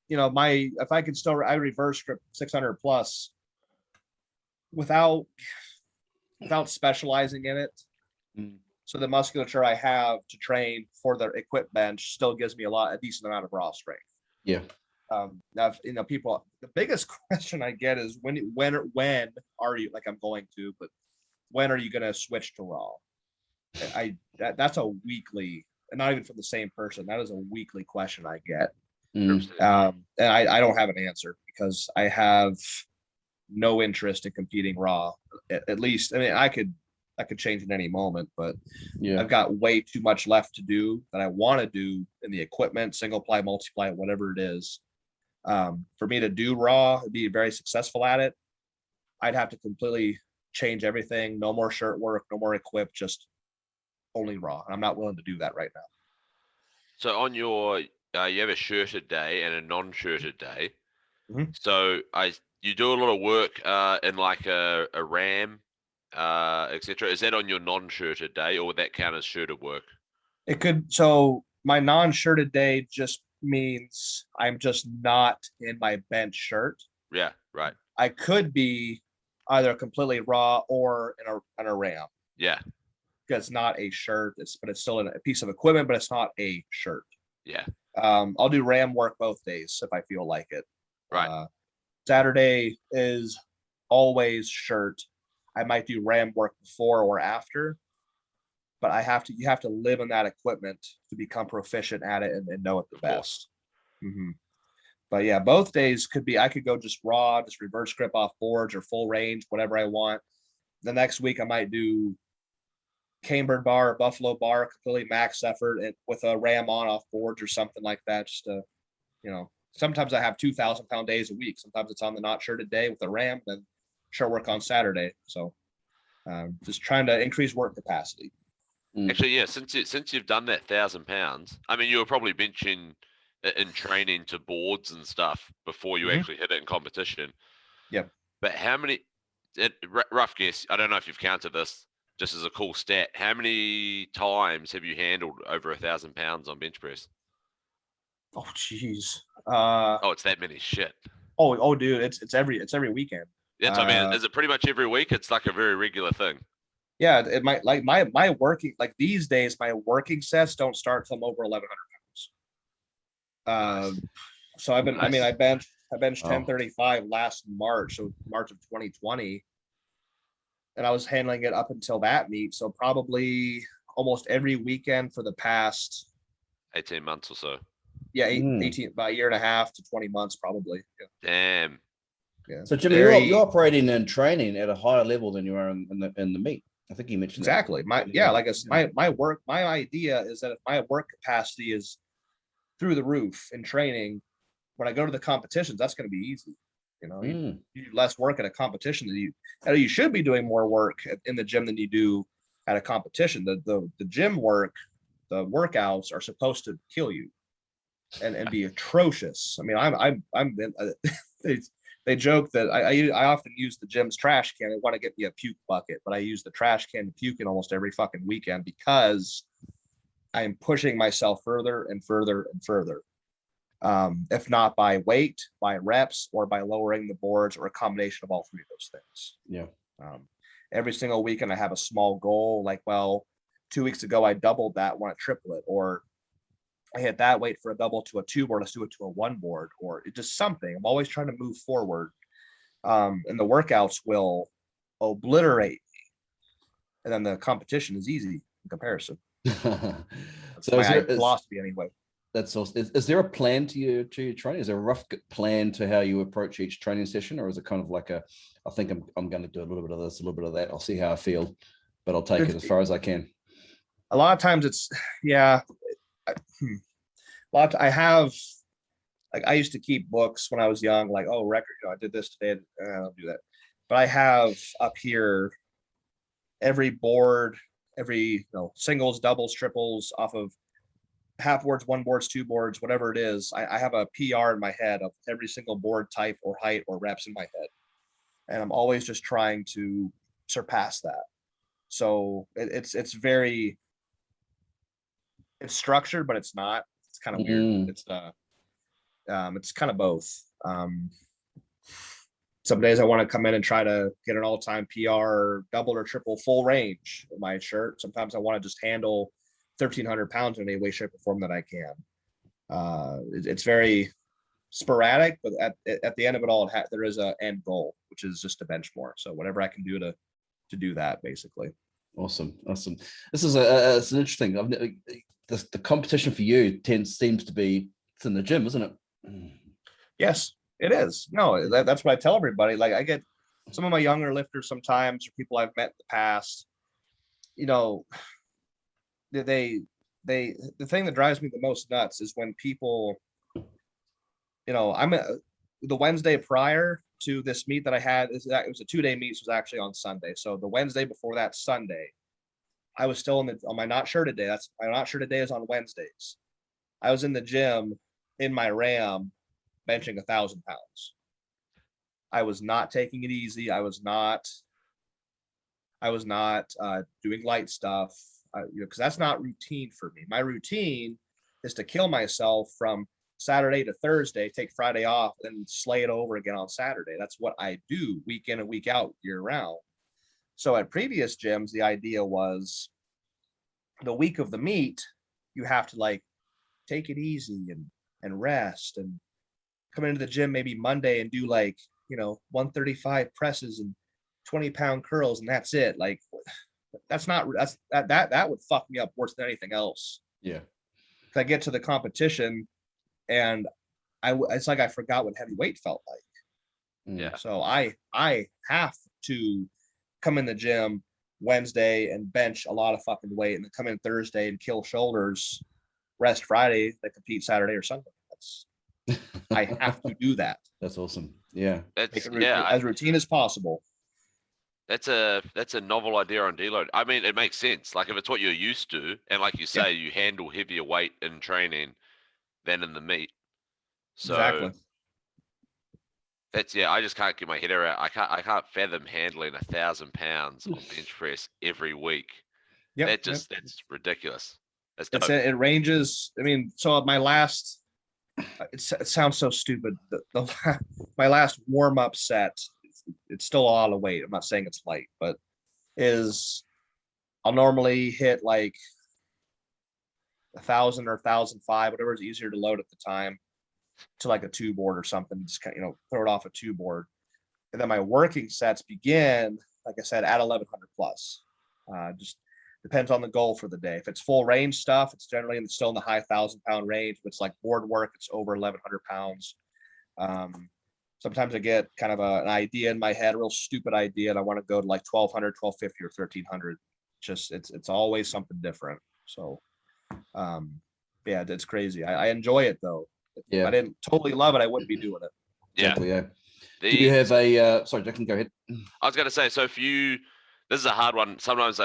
if I could still, I reverse grip 600 plus without specializing in it. So the musculature I have to train for the equipped bench still gives me a decent amount of raw strength. Yeah. Now, people, the biggest question I get is when are you, like I'm going to, but when are you going to switch to raw? That's a weekly, and not even from the same person. That is a weekly question I get. And I don't have an answer because I have no interest in competing raw. At least, I mean, I could change at any moment, but I've got way too much left to do that I want to do in the equipment, single ply, multi-ply, whatever it is. For me to do raw and be very successful at it, I'd have to completely change everything. No more shirt work, no more equip, just only raw. And I'm not willing to do that right now. So on your, you have a shirted day and a non-shirted day. Mm-hmm. So you do a lot of work in like a RAM, etc. Is that on your non-shirted day, or would that count as shirted work? It could. So my non-shirted day just means I'm just not in my bench shirt. Yeah, right. I could be either completely raw or in a RAM. Yeah. Because it's not a shirt, but it's still a piece of equipment, but it's not a shirt. Yeah. I'll do RAM work both days if I feel like it. Right. Saturday is always shirt. I might do RAM work before or after, but you have to live in that equipment to become proficient at it and know it the best. Mm-hmm. But yeah, both days I could go just raw, just reverse grip off boards or full range, whatever I want. The next week I might do cambered bar or buffalo bar, completely max effort and with a RAM on off boards or something like that, just to, sometimes I have 2,000 pound days a week. Sometimes it's on the not shirted day with a ram, then shirt work on Saturday. So just trying to increase work capacity. Actually, yeah, since you've done that 1,000 pounds, I mean, you were probably benching in training to boards and stuff before you actually hit it in competition. Yep. But how many, rough guess, I don't know if you've counted this, just as a cool stat, how many times have you handled over 1,000 pounds on bench press? Oh, geez. It's that many. Shit. Oh, dude, it's every weekend. That's what I mean. Is it pretty much every week? It's like a very regular thing. Yeah, it might, like my working, like these days, my working sets don't start till I'm over 1,100 pounds. So I've been, I mean, I benched 1035 last March, so March of 2020, and I was handling it up until that meet. So probably almost every weekend for the past 18 months or so. Yeah, 18, about a year and a half to 20 months, probably. Yeah. Damn. Yeah. So Jimmy, you're operating and training at a higher level than you are in the meet. I think you mentioned exactly. That. My idea is that if my work capacity is through the roof in training, when I go to the competitions, that's going to be easy. You know, you do less work at a competition than you should be doing more work in the gym than you do at a competition. The gym work, the workouts are supposed to kill you and be atrocious. I mean, they joke that I often use the gym's trash can. They want to get me a puke bucket, but I use the trash can to puke in almost every fucking weekend because I am pushing myself further and further and further. If not by weight, by reps, or by lowering the boards, or a combination of all three of those things. Yeah. Every single weekend I have a small goal, like, well, 2 weeks ago I doubled that, want to triple it, or I hit that weight for a double to a 2 board, let's do it to a 1 board, or it just something. I'm always trying to move forward. And the workouts will obliterate me. And then the competition is easy in comparison. That's So my philosophy anyway. That's awesome. Is there a plan to your training? Is there a rough plan to how you approach each training session? Or is it kind of like I think I'm going to do a little bit of this, a little bit of that. I'll see how I feel, but I'll take it as far as I can. A lot of times it's, yeah. I used to keep books when I was young, like, oh, record, I did this today. I don't do that. But I have up here every board, every singles, doubles, triples off of half boards, 1 boards, 2 boards, whatever it is. I have a PR in my head of every single board type or height or reps in my head. And I'm always just trying to surpass that. So it's structured, but it's not. It's kind of weird. It's kind of both. Some days I want to come in and try to get an all-time PR, double or triple full range in my shirt. Sometimes I want to just handle 1,300 pounds in any way, shape, or form that I can. It's very sporadic, but at the end of it all, there is an end goal, which is just to bench more. So whatever I can do to do that, basically. Awesome. This is it's an interesting. The competition for you seems to be it's in the gym, isn't it? Yes, it is. No, that's what I tell everybody. Like, I get some of my younger lifters sometimes, or people I've met in the past. The thing that drives me the most nuts is when people, the Wednesday prior to this meet that I had, it was a 2-day meet. So it was actually on Sunday. So the Wednesday before that Sunday, I was still on my not shirted day. That's my not shirted day is on Wednesdays. I was in the gym in my RAM benching 1,000 pounds. I was not taking it easy. I was not doing light stuff, because that's not routine for me. My routine is to kill myself from Saturday to Thursday, take Friday off, and slay it over again on Saturday. That's what I do week in and week out, year round. So at previous gyms, the idea was the week of the meet, you have to take it easy and rest and come into the gym maybe Monday and do 135 presses and 20-pound curls, and that's it. That would fuck me up worse than anything else. Yeah. I get to the competition and it's like I forgot what heavy weight felt like. Yeah. So I have to come in the gym Wednesday and bench a lot of fucking weight, and then come in Thursday and kill shoulders, rest Friday, then compete Saturday or Sunday. I have to do that. That's awesome. Yeah. That's as routine as possible. That's a novel idea on deload. I mean, it makes sense. Like if it's what you're used to, and like you say, you handle heavier weight in training than in the meet. So exactly. that's I just can't get my head around. I can't fathom handling 1,000 pounds on bench press every week. Yeah, that's ridiculous. It ranges. I mean, so my last. It sounds so stupid. My last warm up set, it's still a lot of weight. I'm not saying it's light, but I'll normally hit like 1,000 or 1,005, whatever is easier to load at the time, to like a 2 board or something. Just kind of, throw it off a 2 board, and then my working sets begin, like I said, at 1,100 plus. Just depends on the goal for the day. If it's full range stuff, it's generally still in the high 1,000-pound range. If it's like board work, it's over 1,100 pounds. Sometimes I get kind of an idea in my head, a real stupid idea, and I want to go to like 1,200, 1,250, or 1,300. Just it's always something different. So, it's crazy. I enjoy it though. If I didn't totally love it, I wouldn't be doing it. Exactly, yeah. Do you have a? Sorry, Jackson, go ahead. I was going to say, so this is a hard one. Sometimes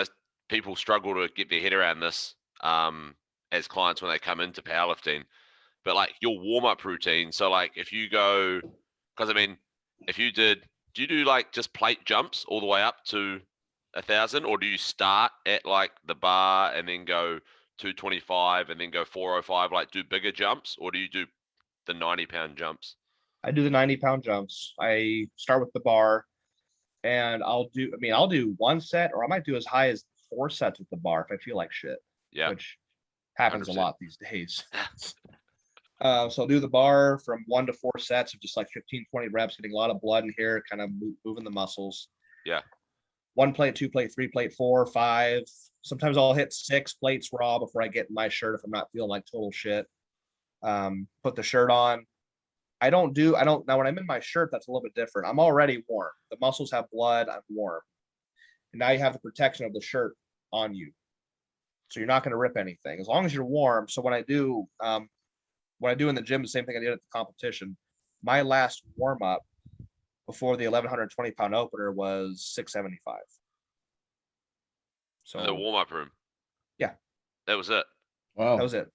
people struggle to get their head around this as clients when they come into powerlifting. But like your warm-up routine, so like if you go, because I mean, if you do you do like just plate jumps all the way up to 1,000, or do you start at like the bar and then go 225 and then go 405, like do bigger jumps, or do you do the 90-pound jumps? I do the 90-pound jumps. I start with the bar, and I'll do 1 set, or I might do as high as 4 sets with the bar if I feel like shit. Yeah, which happens 100%. a lot these days. So I'll do the bar from 1 to 4 sets of just like 15, 20 reps, getting a lot of blood in here, kind of moving the muscles. Yeah. 1 plate, 2 plate, 3 plate, 4, 5. Sometimes I'll hit 6 plates raw before I get in my shirt if I'm not feeling like total shit. Put the shirt on. Now when I'm in my shirt, that's a little bit different. I'm already warm. The muscles have blood. I'm warm. And now you have the protection of the shirt on you. So you're not going to rip anything as long as you're warm. So when I do in the gym, the same thing I did at the competition, my last warm up before the 1,120 pound opener was 675. So the warm up room. Yeah. That was it. Wow. That was it.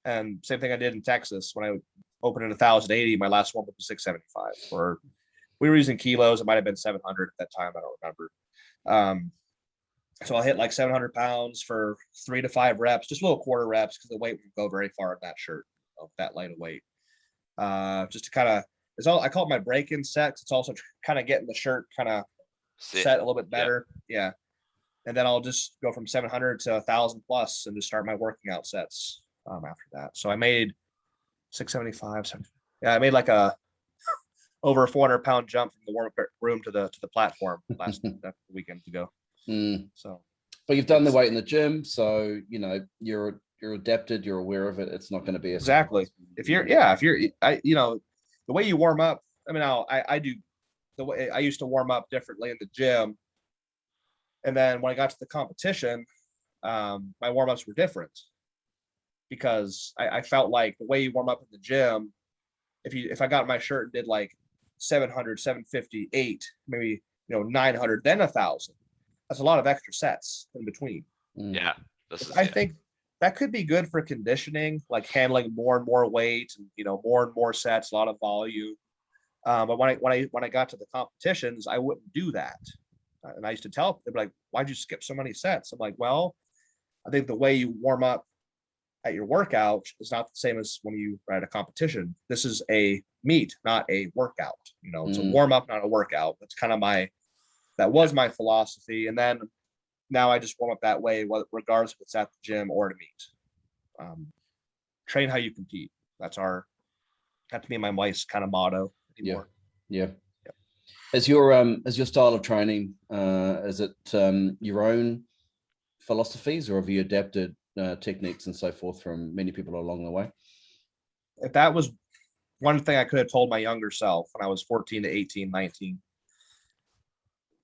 And same thing I did in Texas when I opened at 1,080. My last warm up was 675. Or we were using kilos. It might have been 700 at that time. I don't remember. So I'll hit like 700 pounds for 3 to 5 reps, just little quarter reps, because the weight won't go very far in that shirt, that light of weight. Just to kind of, I call it my break-in set, 'cause it's also kind of getting the shirt kind of set a little bit better. Yeah. And then I'll just go from 700 to 1,000 plus and just start my working out sets after that. So I made 675. I made like over a 400-pound jump from the warm-up room to the platform last weekend ago. So, but you've done the weight in the gym, so you're adapted, you're aware of it. It's not going to be exactly. The way you warm up. I mean, I do the way I used to warm up differently in the gym, and then when I got to the competition, my warm ups were different because I felt like the way you warm up in the gym, if I got in my shirt and did like 700, 750, 8, maybe 900, then 1,000. That's a lot of extra sets in between. Yeah. I think that could be good for conditioning, like handling more and more weight and, more and more sets, a lot of volume. But when I got to the competitions, I wouldn't do that. And I used to tell them, like, why'd you skip so many sets? I'm like, well, I think the way you warm up at your workout is not the same as when you are at a competition. This is a meet, not a workout. It's a warm up, not a workout. That's kind of that was my philosophy. And then now I just warm up that way, regardless if it's at the gym or to meet. Train how you compete. That's to be my wife's kind of motto anymore. Yeah. As your style of training, is it your own philosophies, or have you adapted techniques and so forth from many people along the way? If that was one thing I could have told my younger self when I was 14 to 18, 19,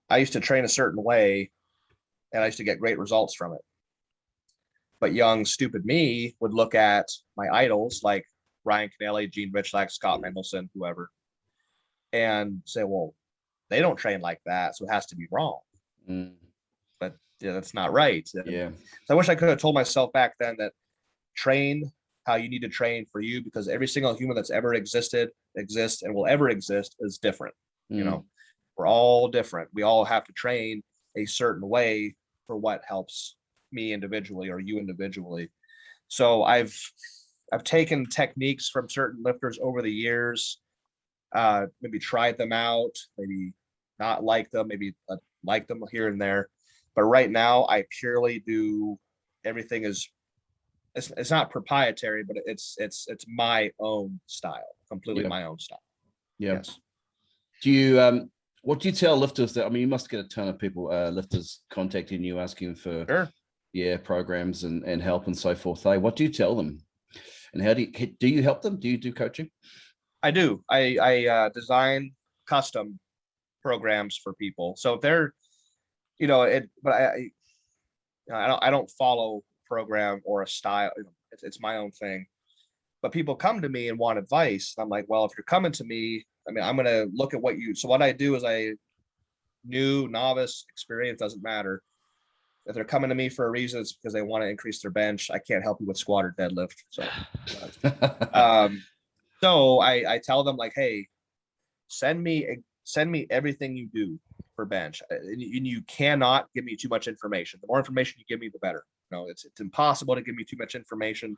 I used to train a certain way and I used to get great results from it. But young, stupid me would look at my idols like Ryan Canelli, Gene Richlack, Scott Mendelson, whoever, and say, well, they don't train like that, so it has to be wrong. But yeah, that's not right. Yeah. So I wish I could have told myself back then that train how you need to train for you, because every single human that's ever existed, exists, and will ever exist is different. You know, we're all different. We all have to train a certain way for what helps me individually or you individually. So I've taken techniques from certain lifters over the years, maybe tried them out, maybe not like them, maybe like them here and there. But right now I purely do everything is, it's not proprietary, but it's my own style, completely my own style. Yeah. Yes. Do you what do you tell lifters that, I mean, you must get a ton of people, lifters contacting you asking for programs and help and so forth. What do you tell them? And how do you help them? Do you do coaching? I do. I design custom programs for people. So if they're, but I don't follow program or a style. It's my own thing. But people come to me and want advice. I'm like, well, if you're coming to me, I mean, I'm going to look at so what I do is new, novice, experience, doesn't matter. If they're coming to me for a reason, it's because they want to increase their bench. I can't help you with squat or deadlift. So, so I tell them like, hey, send me everything you do for bench. And you cannot give me too much information. The more information you give me, the better. It's impossible to give me too much information.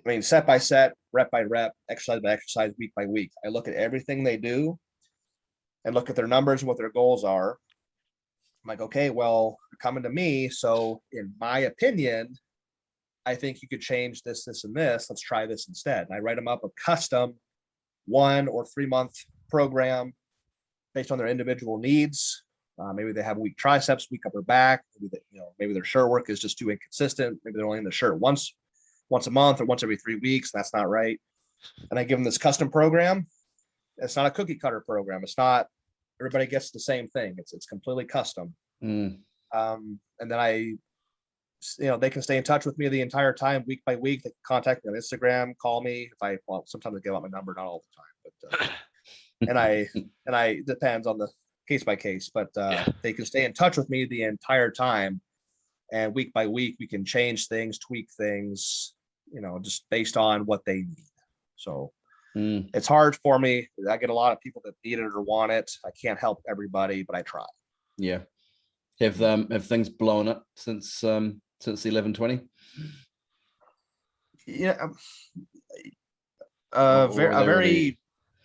I mean, set by set, rep by rep, exercise by exercise, week by week. I look at everything they do and look at their numbers and what their goals are. I'm like, okay, well, you're coming to me. So in my opinion, I think you could change this, this, and this. Let's try this instead. And I write them up a custom 1 or 3 month program based on their individual needs. Maybe they have weak triceps, weak upper back. Maybe their shirt work is just too inconsistent. Maybe they're only in the shirt once a month or once every 3 weeks. That's not right. And I give them this custom program. It's not a cookie cutter program. It's not everybody gets the same thing. It's completely custom. And then they can stay in touch with me the entire time, week by week. They can contact me on Instagram, call me sometimes I give out my number, not all the time, but and I depends on the case by case, but they can stay in touch with me the entire time. And week by week, we can change things, tweak things, just based on what they need. So it's hard for me. I get a lot of people that need it or want it. I can't help everybody, but I try. Yeah. Have things blown up since the 1120? Yeah. A very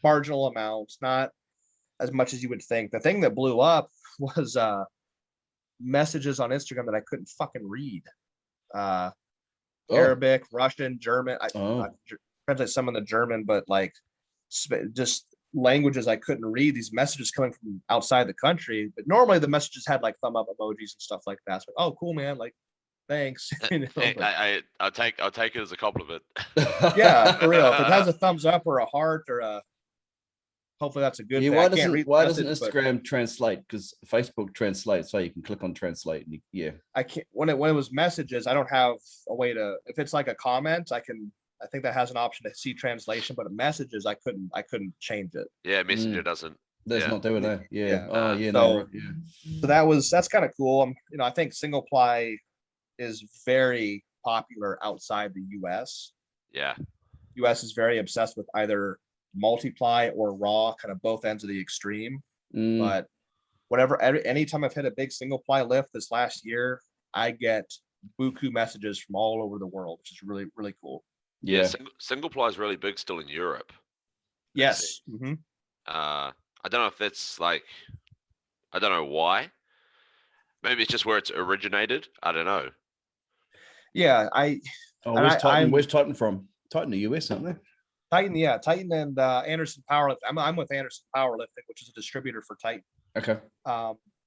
marginal amount, not as much as you would think. The thing that blew up was messages on Instagram that I couldn't fucking read. Arabic, Russian, German. I translate some of the German, but like just languages I couldn't read. These messages coming from outside the country, but normally the messages had like thumb up emojis and stuff like that. So, oh, cool, man. Like, thanks. I'll take it as a compliment. Yeah, for real. If it has a thumbs up or a heart or a, hopefully that's a good thing. Why doesn't Instagram translate? Because Facebook translates, so you can click on translate. And I can't. When it was messages, I don't have a way to. If it's like a comment, I think that has an option to see translation, but messages I couldn't change it. Yeah, Messenger doesn't. Does not do it. Yeah. Oh yeah. So that's kind of cool. I think single ply is very popular outside the US. Yeah. US is very obsessed with either multi-ply or raw, kind of both ends of the extreme. But anytime I've hit a big single ply lift this last year, I get buku messages from all over the world, which is really, really cool. Yeah, single ply is really big still in Europe. Yes. I don't know if that's like, I don't know why. Maybe it's just where it's originated. I don't know. Yeah, where's Titan from? Titan, the US, aren't they? Titan and Anderson Powerlifting. I'm with Anderson Powerlifting, which is a distributor for Titan. Okay.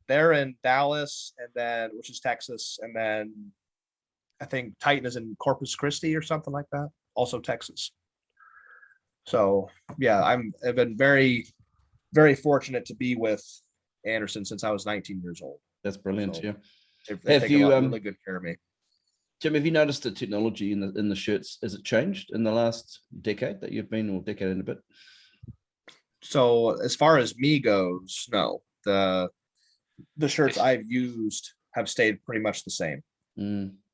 They're in Dallas, and then which is Texas, and then I think Titan is in Corpus Christi or something like that, also Texas. So yeah, I've been very, very fortunate to be with Anderson since I was 19 years old. That's brilliant. So yeah. They take a lot, really good care of me. Jim, have you noticed the technology in the shirts? Has it changed in the last decade that you've been, or decade and a bit? So as far as me goes, no. The shirts I've used have stayed pretty much the same.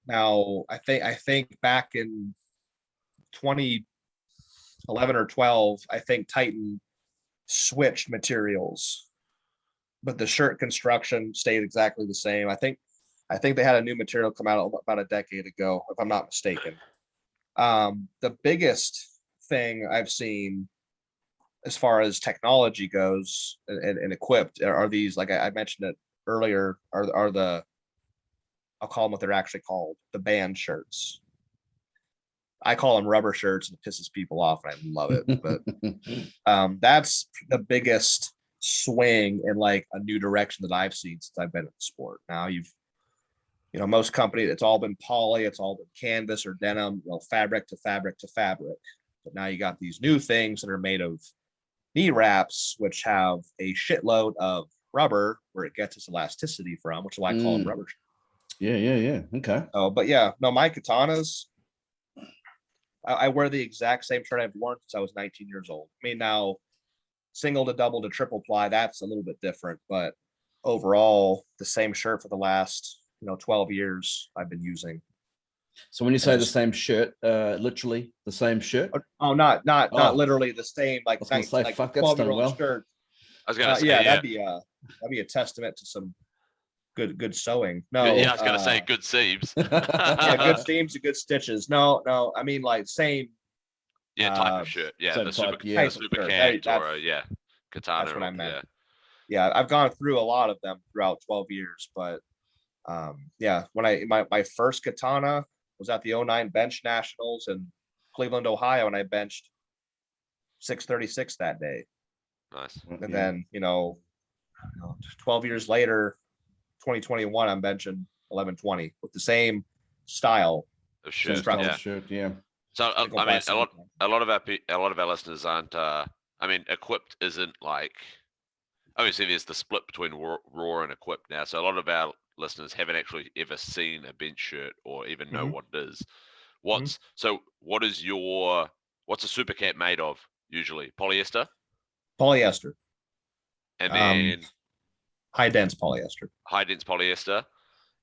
Now, I think back in 2011 or 12, I think Titan switched materials, but the shirt construction stayed exactly the same. I think they had a new material come out about a decade ago, if I'm not mistaken. The biggest thing I've seen as far as technology goes and equipped are these, like I mentioned it earlier, are the, I'll call them what they're actually called, the band shirts. I call them rubber shirts, and it pisses people off, and I love it. But that's the biggest swing in like a new direction that I've seen since I've been in the sport. Now most companies, it's all been poly, it's all been canvas or denim, fabric to fabric to fabric. But now you got these new things that are made of knee wraps, which have a shitload of rubber where it gets its elasticity from, which is why I call them rubber shirts. Yeah. Okay. Oh, but yeah, no, my katanas, I wear the exact same shirt I've worn since I was 19 years old. I mean, now single to double to triple ply, that's a little bit different, but overall, the same shirt for the last 12 years I've been using. So when you say the same shirt, literally the same shirt? Oh, not literally the same. Like, I was gonna say, like fuck, that's done 12-year-old well. shirt. I was gonna say, yeah, that'd be a testament to some good sewing. No, yeah, I was gonna say good seams. Yeah, good seams and good stitches. No, I mean like same. Yeah, type of shirt. Yeah, the type, super cat or katana. That's what I meant. Yeah, I've gone through a lot of them throughout 12 years, but yeah, when my first katana was at the 09 bench nationals in Cleveland, Ohio, and I benched 636 that day. Nice. And then 12 years later, 2021, I'm benching 1120 with the same style of shirt. Yeah. So I mean, a lot of our listeners aren't. I mean, equipped isn't like. Obviously, there's the split between raw and equipped now. So a lot of our listeners haven't actually ever seen a bench shirt or even know what it is. What's a super cat made of usually? Polyester. And then high dense polyester.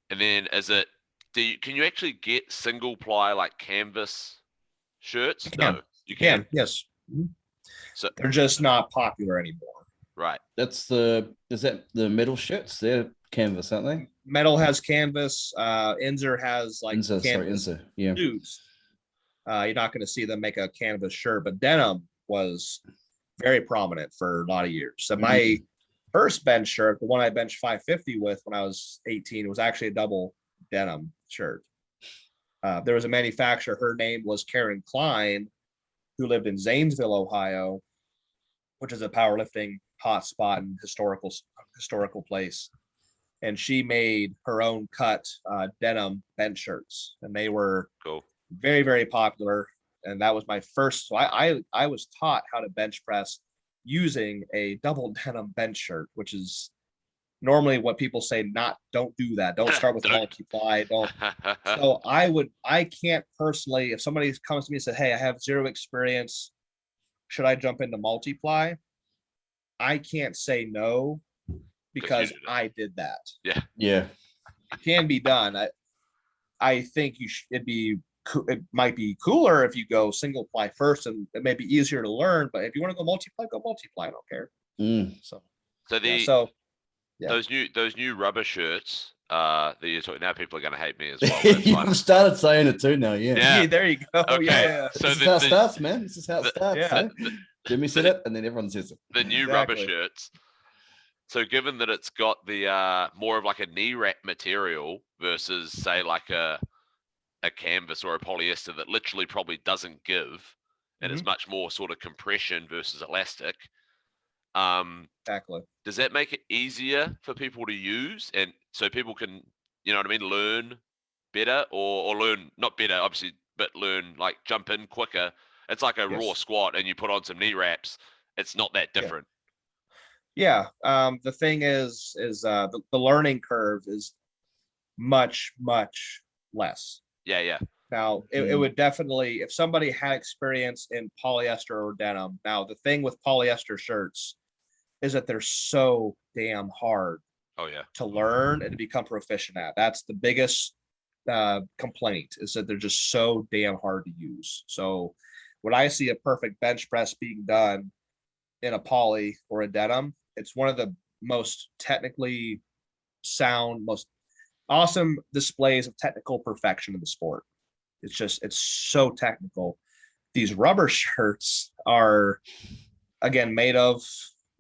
And then can you actually get single ply like canvas shirts? No, you can. Yes. So they're just not popular anymore. Right. Is that the metal shirts? They're canvas, aren't they? Metal has canvas. Inzer has like canvas suits. You're not going to see them make a canvas shirt, but denim was very prominent for a lot of years. So my first bench shirt, the one I benched 550 with when I was 18, was actually a double denim shirt. There was a manufacturer, her name was Karen Klein, who lived in Zanesville, Ohio, which is a powerlifting hotspot and historical place. And she made her own cut denim bench shirts, and they were very, very popular. And that was my first. So I was taught how to bench press using a double denim bench shirt, which is normally what people say, don't do that. Don't start with multi-ply. Don't. So I can't personally, if somebody comes to me and says, hey, I have zero experience, should I jump into multi-ply? I can't say no because I did that. Yeah. It can be done. I think it might be cooler if you go single ply first, and it may be easier to learn. But if you want to go multi-ply, go multi-ply. I don't care. Those new rubber shirts that you're talking now, people are going to hate me as well. You've started saying it too now. Yeah. There you go. Okay. Yeah. So this is how it starts, man. This is how it starts. Yeah. Jimmy said it, and then everyone says it. The new rubber shirts. So given that it's got the more of like a knee wrap material versus say like a canvas or a polyester that literally probably doesn't give, and it's much more sort of compression versus elastic. Exactly. Does that make it easier for people to use, and so people can, learn better or learn not better, obviously, but learn like jump in quicker? It's like a raw squat, and you put on some knee wraps. It's not that different. Yeah. The thing is the learning curve is much, much less. Yeah. Now, it would definitely, if somebody had experience in polyester or denim. Now, the thing with polyester shirts is that they're so damn hard to learn and to become proficient at. That's the biggest complaint, is that they're just so damn hard to use. So when I see a perfect bench press being done in a poly or a denim, it's one of the most technically sound, most awesome displays of technical perfection in the sport. It's so technical. These rubber shirts are, again, made of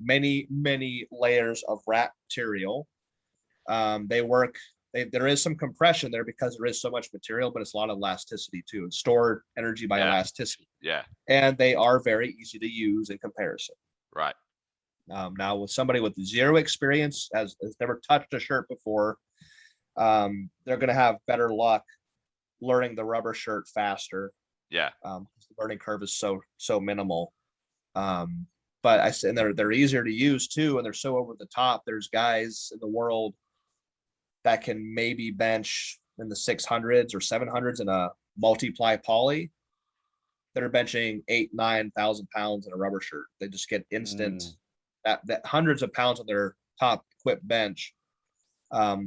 many layers of wrap material. There is some compression there because there is so much material, but it's a lot of elasticity too, and stored energy by elasticity. Yeah. And they are very easy to use in comparison. Right. Now, with somebody with zero experience, has never touched a shirt before, they're going to have better luck learning the rubber shirt faster. Yeah. The learning curve is so minimal. But I said they're easier to use too, and they're so over the top. There's guys in the world that can maybe bench in the 600s or 700s in a multi-ply poly that are benching 8,000-9,000 pounds in a rubber shirt. They just get instant that hundreds of pounds on their top equipped bench.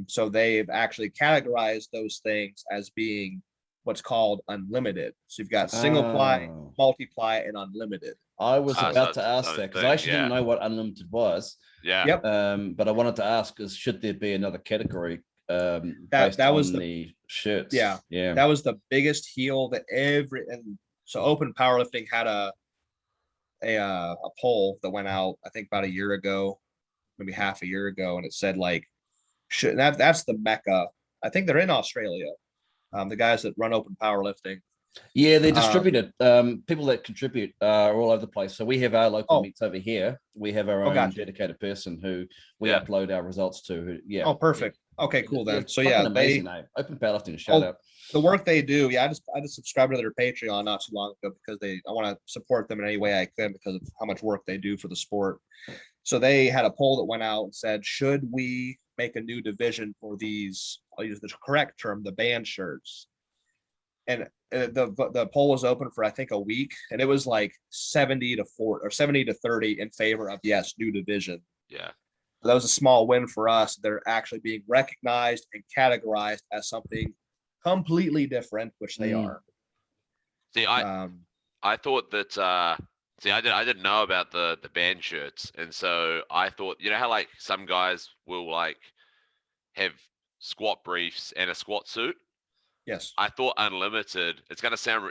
So they've actually categorized those things as being what's called unlimited. So you've got single ply, multi-ply, and unlimited. I was about to ask that because I actually didn't know what unlimited was. Yeah. Yep. But I wanted to ask is should there be another category that was the shirts? Yeah. That was the biggest heel that and so Open Powerlifting had a poll that went out, I think about a year ago, maybe half a year ago, and it said like, that's the mecca. I think they're in Australia. The guys that run Open Powerlifting. Yeah, they're distributed. People that contribute are all over the place. So we have our local meets over here. We have our own dedicated person who we upload our results to. Oh, perfect. Okay, cool then. So amazing, Open Powerlifting, shout out. The work they do, I just subscribed to their Patreon not too long ago because I want to support them in any way I can because of how much work they do for the sport. So they had a poll that went out and said, should we make a new division for these? I'll use the correct term, the band shirts. And the poll was open for I think a week, and it was like 70 to 4 or 70 to 30 in favor of yes, new division. Yeah. That was a small win for us. They're actually being recognized and categorized as something completely different, which they are. See, I thought that I didn't know about the band shirts, and so I thought, you know how like some guys will like have squat briefs and a squat suit. Yes. I thought unlimited. It's gonna sound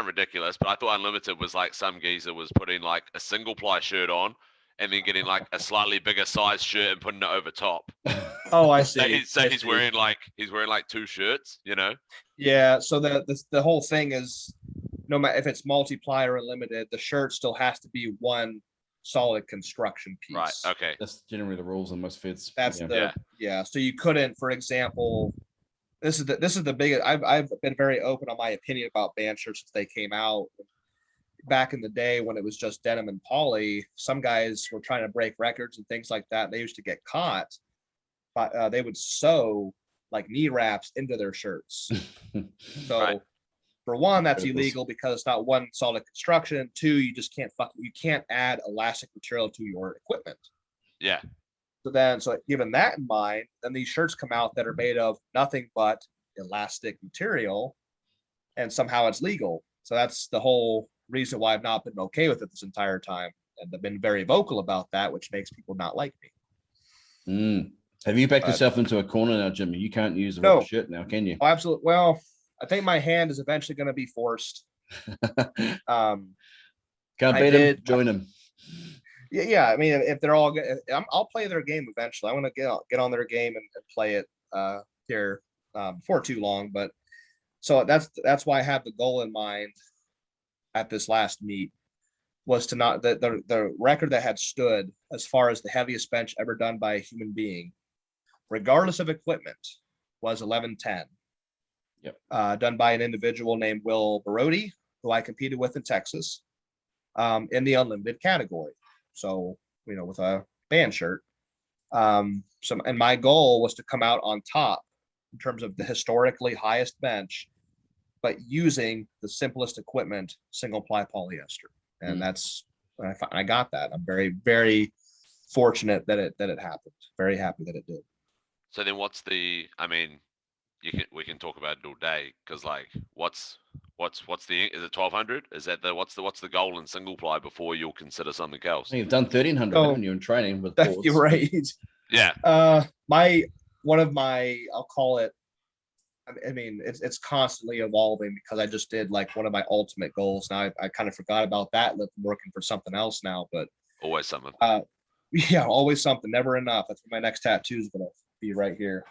ridiculous, but I thought unlimited was like some geezer was putting like a single ply shirt on, and then getting like a slightly bigger size shirt and putting it over top. Oh, I see. So he's wearing like two shirts, you know? Yeah. So the whole thing is, no matter if it's multi-ply or unlimited, the shirt still has to be one solid construction piece. Right. Okay. That's generally the rules on most fits. That's So you couldn't, for example, this is the biggest. I've been very open on my opinion about band shirts since they came out. Back in the day when it was just denim and poly, some guys were trying to break records and things like that. They used to get caught, but they would sew like knee wraps into their shirts. So for one, that's illegal because it's not one solid construction. Two, you just can't add elastic material to your equipment. Yeah. So given that in mind, then these shirts come out that are made of nothing but elastic material, and somehow it's legal. So that's the whole reason why I've not been okay with it this entire time, and I've been very vocal about that, which makes people not like me. Have you backed yourself into a corner now, Jimmy? You can't use a rubber shirt now, can you? Oh, absolutely. Well, I think my hand is eventually going to be forced. Can't beat him. Join him. Yeah. I mean, if they're all good, I'll play their game eventually. I'm going to get on their game and play it here before too long. But so that's why I have the goal in mind at this last meet was to not the record that had stood as far as the heaviest bench ever done by a human being, regardless of equipment, was 1110. Yep. Done by an individual named Will Barodi, who I competed with in Texas, in the unlimited category. So, with a band shirt. And my goal was to come out on top in terms of the historically highest bench but using the simplest equipment, single ply polyester. And that's, I got that. I'm very, very fortunate that it happened. Very happy that it did. So then what's the, I mean, we can talk about it all day, because like what's the, is it 1200? Is that what's the goal in single ply before you'll consider something else? You've done 1300, haven't you, in training with boards? You're right. Yeah. One of my, I'll call it, I mean, it's constantly evolving, because I just did like one of my ultimate goals. Now I kind of forgot about that. I'm working for something else now, but always something. Yeah, always something, never enough. That's what my next tattoo is gonna be right here.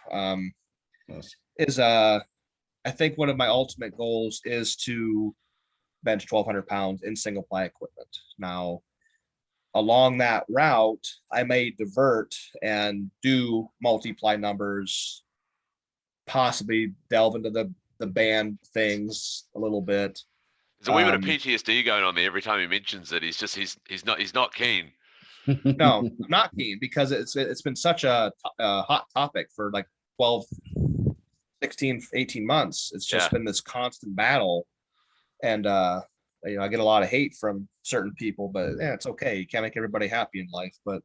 Nice. I think one of my ultimate goals is to bench 1,200 pounds in single ply equipment. Now, along that route, I may divert and do multi-ply numbers, possibly delve into the band things a little bit. There's a wee bit of PTSD going on there every time he mentions it. He's not keen. No, I'm not keen, because it's been such a hot topic for like 12, 16, 18 months. It's just been this constant battle. And you know, I get a lot of hate from certain people, but yeah, it's okay. You can't make everybody happy in life. But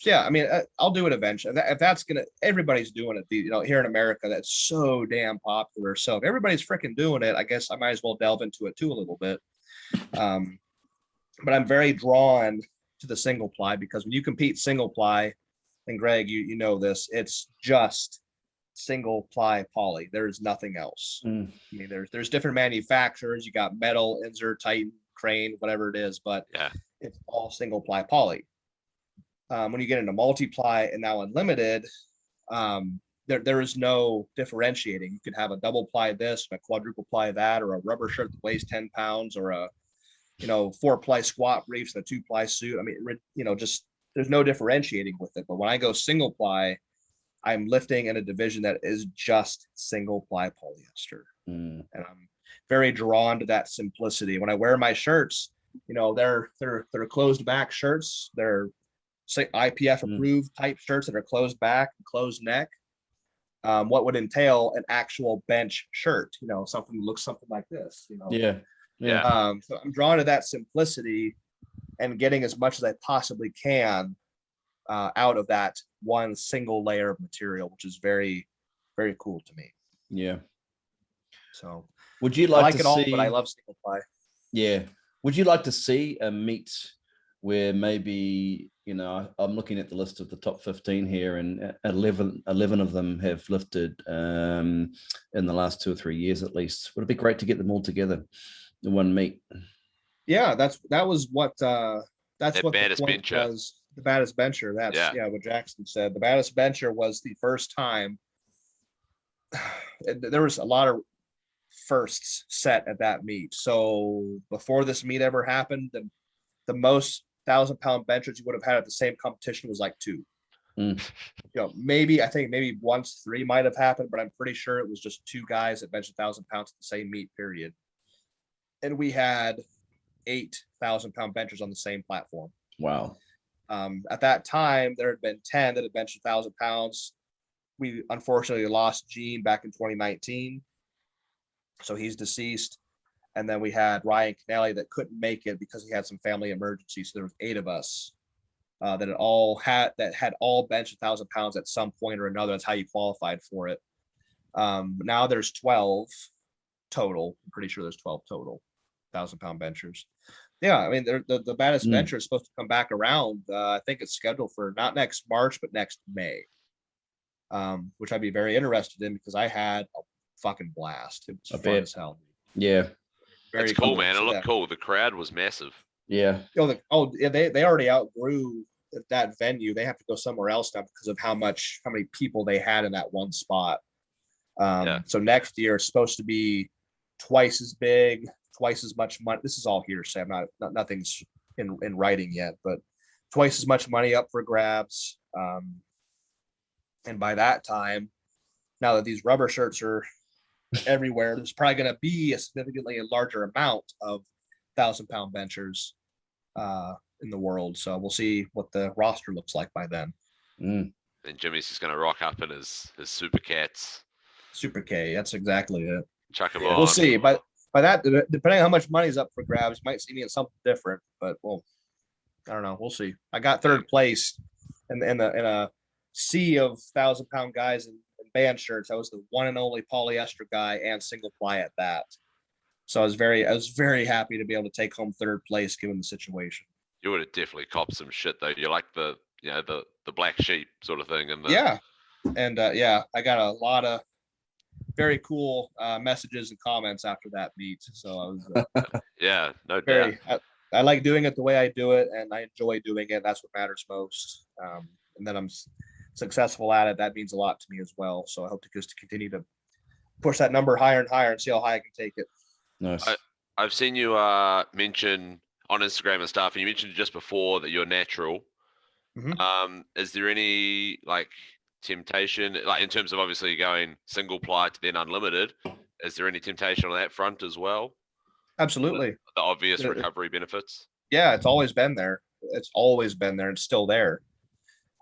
yeah, I mean, I'll do it eventually. If that's everybody's doing it, you know, here in America, that's so damn popular. So if everybody's freaking doing it, I guess I might as well delve into it too a little bit. But I'm very drawn to the single ply, because when you compete single ply, and Greg, you know this, it's just single ply poly. There's nothing else. I mean, there's different manufacturers. You got Metal, Insert, Titan, Crane, whatever it is, but it's all single ply poly. When you get into multi-ply and now unlimited, there is no differentiating. You could have a double ply this, a quadruple ply that, or a rubber shirt that weighs 10 pounds, or a 4-ply squat briefs and a 2-ply suit. I mean, just there's no differentiating with it. But when I go single ply, I'm lifting in a division that is just single ply polyester. And I'm very drawn to that simplicity. When I wear my shirts, they're closed back shirts. They're IPF approved type shirts that are closed back and closed neck. What would entail an actual bench shirt, something that looks something like this, So I'm drawn to that simplicity and getting as much as I possibly can out of that one single layer of material, which is very, very cool to me. Yeah. So would you like to it see all, but I love single ply. Yeah. Would you like to see a meet where maybe, I'm looking at the list of the top 15 here, and 11 of them have lifted in the last 2 or 3 years at least. Would it be great to get them all together in one meet? Yeah, that was what the baddest bencher was. The baddest bencher. That's what Jackson said. The baddest bencher was the first time. There was a lot of firsts set at that meet. So before this meet ever happened, the most 1,000-pound benchers you would have had at the same competition was like 2. Maybe once 3 might have happened, but I'm pretty sure it was just 2 guys that benched 1,000 pounds at the same meet period. And we had 8,000-pound benchers on the same platform. Wow. At that time, there had been 10 that had benched 1,000 pounds. We unfortunately lost Gene back in 2019. So he's deceased. And then we had Ryan Canelli that couldn't make it because he had some family emergency. So there was 8 of us that had all benched 1,000 pounds at some point or another. That's how you qualified for it. Now there's 12 total. I'm pretty sure there's 12 total 1,000-pound benchers. Yeah, I mean, the baddest bencher is supposed to come back around. I think it's scheduled for not next March, but next May, which I'd be very interested in, because I had a fucking blast. It was fun as hell. Yeah. It's cool, man. It looked cool. The crowd was massive. Yeah. They already outgrew that venue. They have to go somewhere else now because of how many people they had in that one spot. So next year it's supposed to be twice as big, twice as much money. This is all hearsay. Nothing's in writing yet, but twice as much money up for grabs. And by that time, now that these rubber shirts are everywhere, there's probably going to be a significantly larger amount of 1,000-pound benchers in the world. So we'll see what the roster looks like by then. And Jimmy's just going to rock up in his Super Cats. Super K, that's exactly it. Chuck him Yeah, on. we'll see. But by that, depending on how much money's up for grabs, might see me in something different. But well, I don't know. We'll see. I got third place in a sea of 1,000-pound guys in band shirts. I was the one and only polyester guy and single ply at that. So I was very happy to be able to take home third place given the situation. You would have definitely copped some shit though. You're like the black sheep sort of thing. And yeah, and I got a lot of very cool messages and comments after that meet. So I was yeah, no doubt. I like doing it the way I do it, and I enjoy doing it. That's what matters most. And then I'm successful at it. That means a lot to me as well. So I hope to just continue to push that number higher and higher and see how high I can take it. Nice. I've seen you mention on Instagram and stuff, and you mentioned just before that you're natural. Mm-hmm. Is there any like temptation, like in terms of obviously going single ply to then unlimited? Is there any temptation on that front as well? Absolutely. The obvious recovery benefits. Yeah, it's always been there. It's always been there and still there.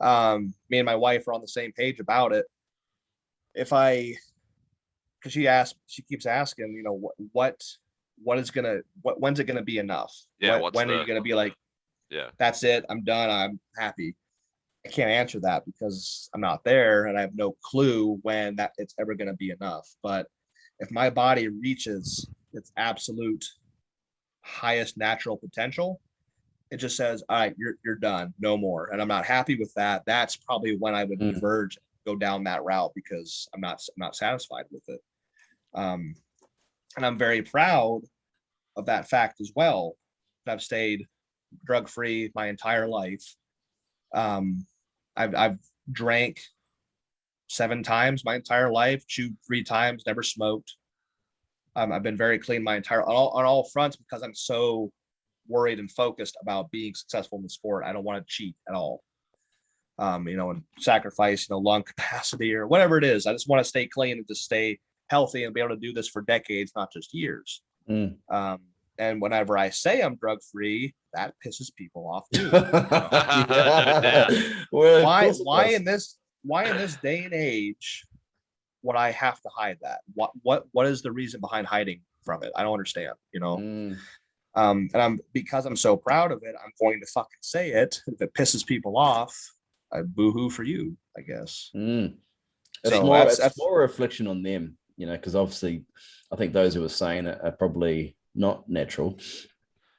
Me and my wife are on the same page about it. Because she keeps asking, you know, when's it gonna be enough? Yeah. When are you gonna be like, yeah, that's it, I'm done, I'm happy? I can't answer that because I'm not there and I have no clue when that it's ever gonna be enough. But if my body reaches its absolute highest natural potential, it just says, all right, you're done, no more. And I'm not happy with that. That's probably when I would diverge, go down that route because I'm not satisfied with it. And I'm very proud of that fact as well. I've stayed drug-free my entire life. I've drank 7 times my entire life, chewed 3 times, never smoked. I've been very clean my entire on all fronts because I'm so worried and focused about being successful in the sport. I don't want to cheat at all. And sacrifice, lung capacity or whatever it is. I just want to stay clean and just stay healthy and be able to do this for decades, not just years. And whenever I say I'm drug free, that pisses people off too. Well, why in this day and age would I have to hide that? What is the reason behind hiding from it? I don't understand, and because I'm so proud of it, I'm going to fucking say it. If it pisses people off, I boo-hoo for you, I guess. It's more a reflection on them, because obviously I think those who are saying it are probably not natural.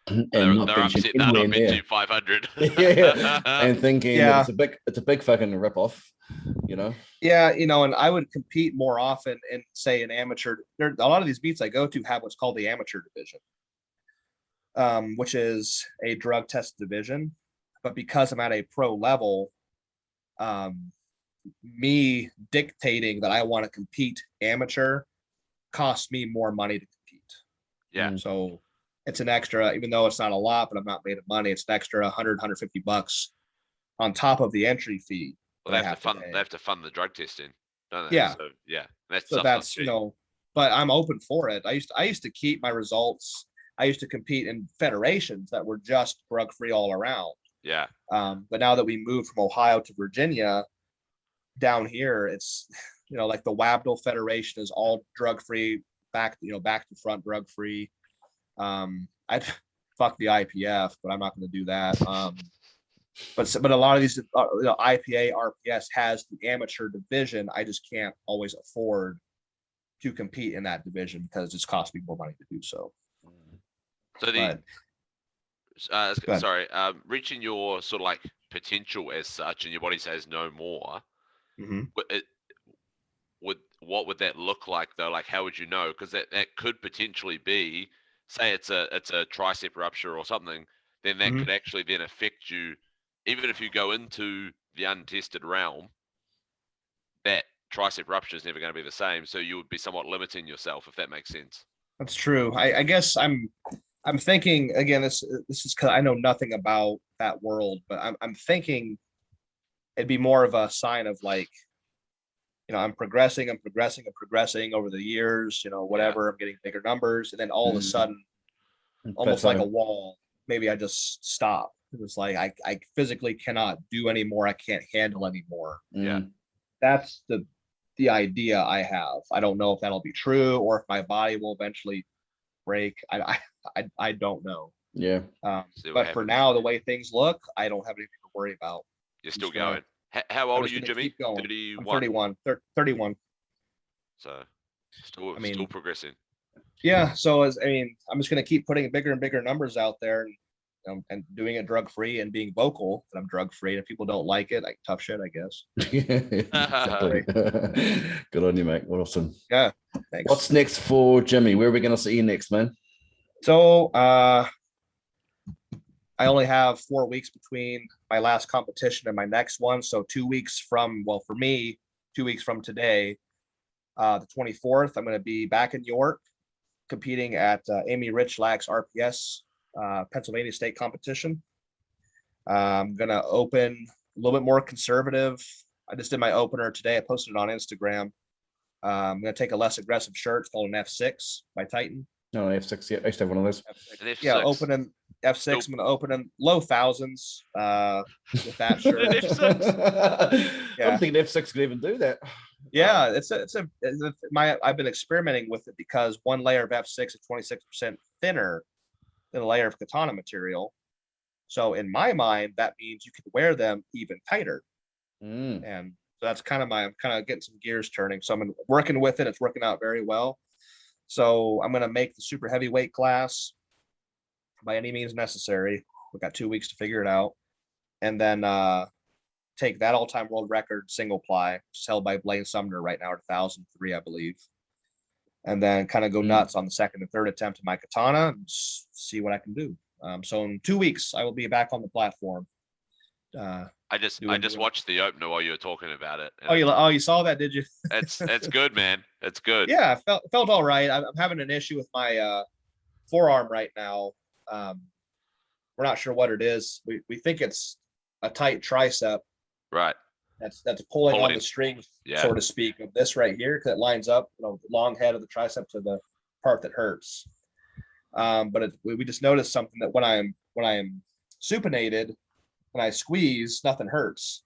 And they're upset they're not benching 500. Yeah, and thinking that it's a big fucking ripoff, Yeah, and I would compete more often in, say, an amateur. A lot of these meets I go to have what's called the amateur division, which is a drug test division. But because I'm at a pro level, me dictating that I want to compete amateur costs me more money to compete. Yeah. So it's an extra, even though it's not a lot, but I'm not made of money. It's an extra $100-$150 on top of the entry fee. Well, they have to fund the drug testing, don't they? Yeah. So yeah, that's but I'm open for it. I used to keep my results. I used to compete in federations that were just drug free all around. Yeah. But now that we moved from Ohio to Virginia, down here it's like the Wabdell Federation is all drug free, back to front drug free. I'd fuck the IPF, but I'm not going to do that. But a lot of these IPA, RPS has the amateur division. I just can't always afford to compete in that division because it's cost me more money to do so. Reaching your sort of like potential as such, and your body says no more. Mm-hmm. What would that look like though? Like, how would you know? Because that could potentially be, say it's a tricep rupture or something, then that could actually then affect you, even if you go into the untested realm. That tricep rupture is never going to be the same, so you would be somewhat limiting yourself, if that makes sense. That's true. I guess I'm thinking again. This is because I know nothing about that world, but I'm thinking it'd be more of a sign of like, I'm progressing over the years. Whatever. I'm getting bigger numbers, and then all of a sudden, almost like a wall, maybe I just stop. It's like I physically cannot do anymore. I can't handle anymore. Yeah, that's the the idea I have. I don't know if that'll be true or if my body will eventually break. I don't know. Yeah. But for now, the way things look, I don't have anything to worry about. You're still going. How old are you, Jimmy? 31. I'm 31. So still progressing. Yeah. So I'm just going to keep putting bigger and bigger numbers out there, and doing it drug free and being vocal that I'm drug free. And if people don't like it, like tough shit, I guess. Exactly. Good on you, mate. Awesome. Yeah. Thanks. What's next for Jimmy? Where are we going to see you next, man? So I only have 4 weeks between my last competition and my next one. So 2 weeks from, well, for me, 2 weeks from today, the 24th, I'm going to be back in York competing at Amy Richlack's RPS Pennsylvania State competition. I'm going to open a little bit more conservative. I just did my opener today. I posted it on Instagram. I'm going to take a less aggressive shirt. It's called an F6 by Titan. No, F6. Yeah, I used to have one of those. F6. Yeah, opening F6. Nope. I'm going to open in low thousands with that shirt. I don't think an F6 could even do that. Yeah, I've been experimenting with it because one layer of F6 is 26% thinner than a layer of katana material. So in my mind, that means you can wear them even tighter. And so that's I'm kind of getting some gears turning. So I'm working with it. It's working out very well. So I'm going to make the super heavyweight class by any means necessary. We've got 2 weeks to figure it out. And then take that all-time world record single ply, which is held by Blaine Sumner right now at 1,003, I believe. And then kind of go nuts on the second and third attempt of my katana and see what I can do. So in 2 weeks, I will be back on the platform. I just watched the opener while you were talking about it. You saw that, did you? It's good, man. It's good. Yeah, felt all right. I'm having an issue with my forearm right now. We're not sure what it is. We think it's a tight tricep. Right. That's pulling on the strings, so to speak, of this right here, because it lines up, the long head of the tricep to the part that hurts. But we just noticed something that when I'm supinated, when I squeeze, nothing hurts.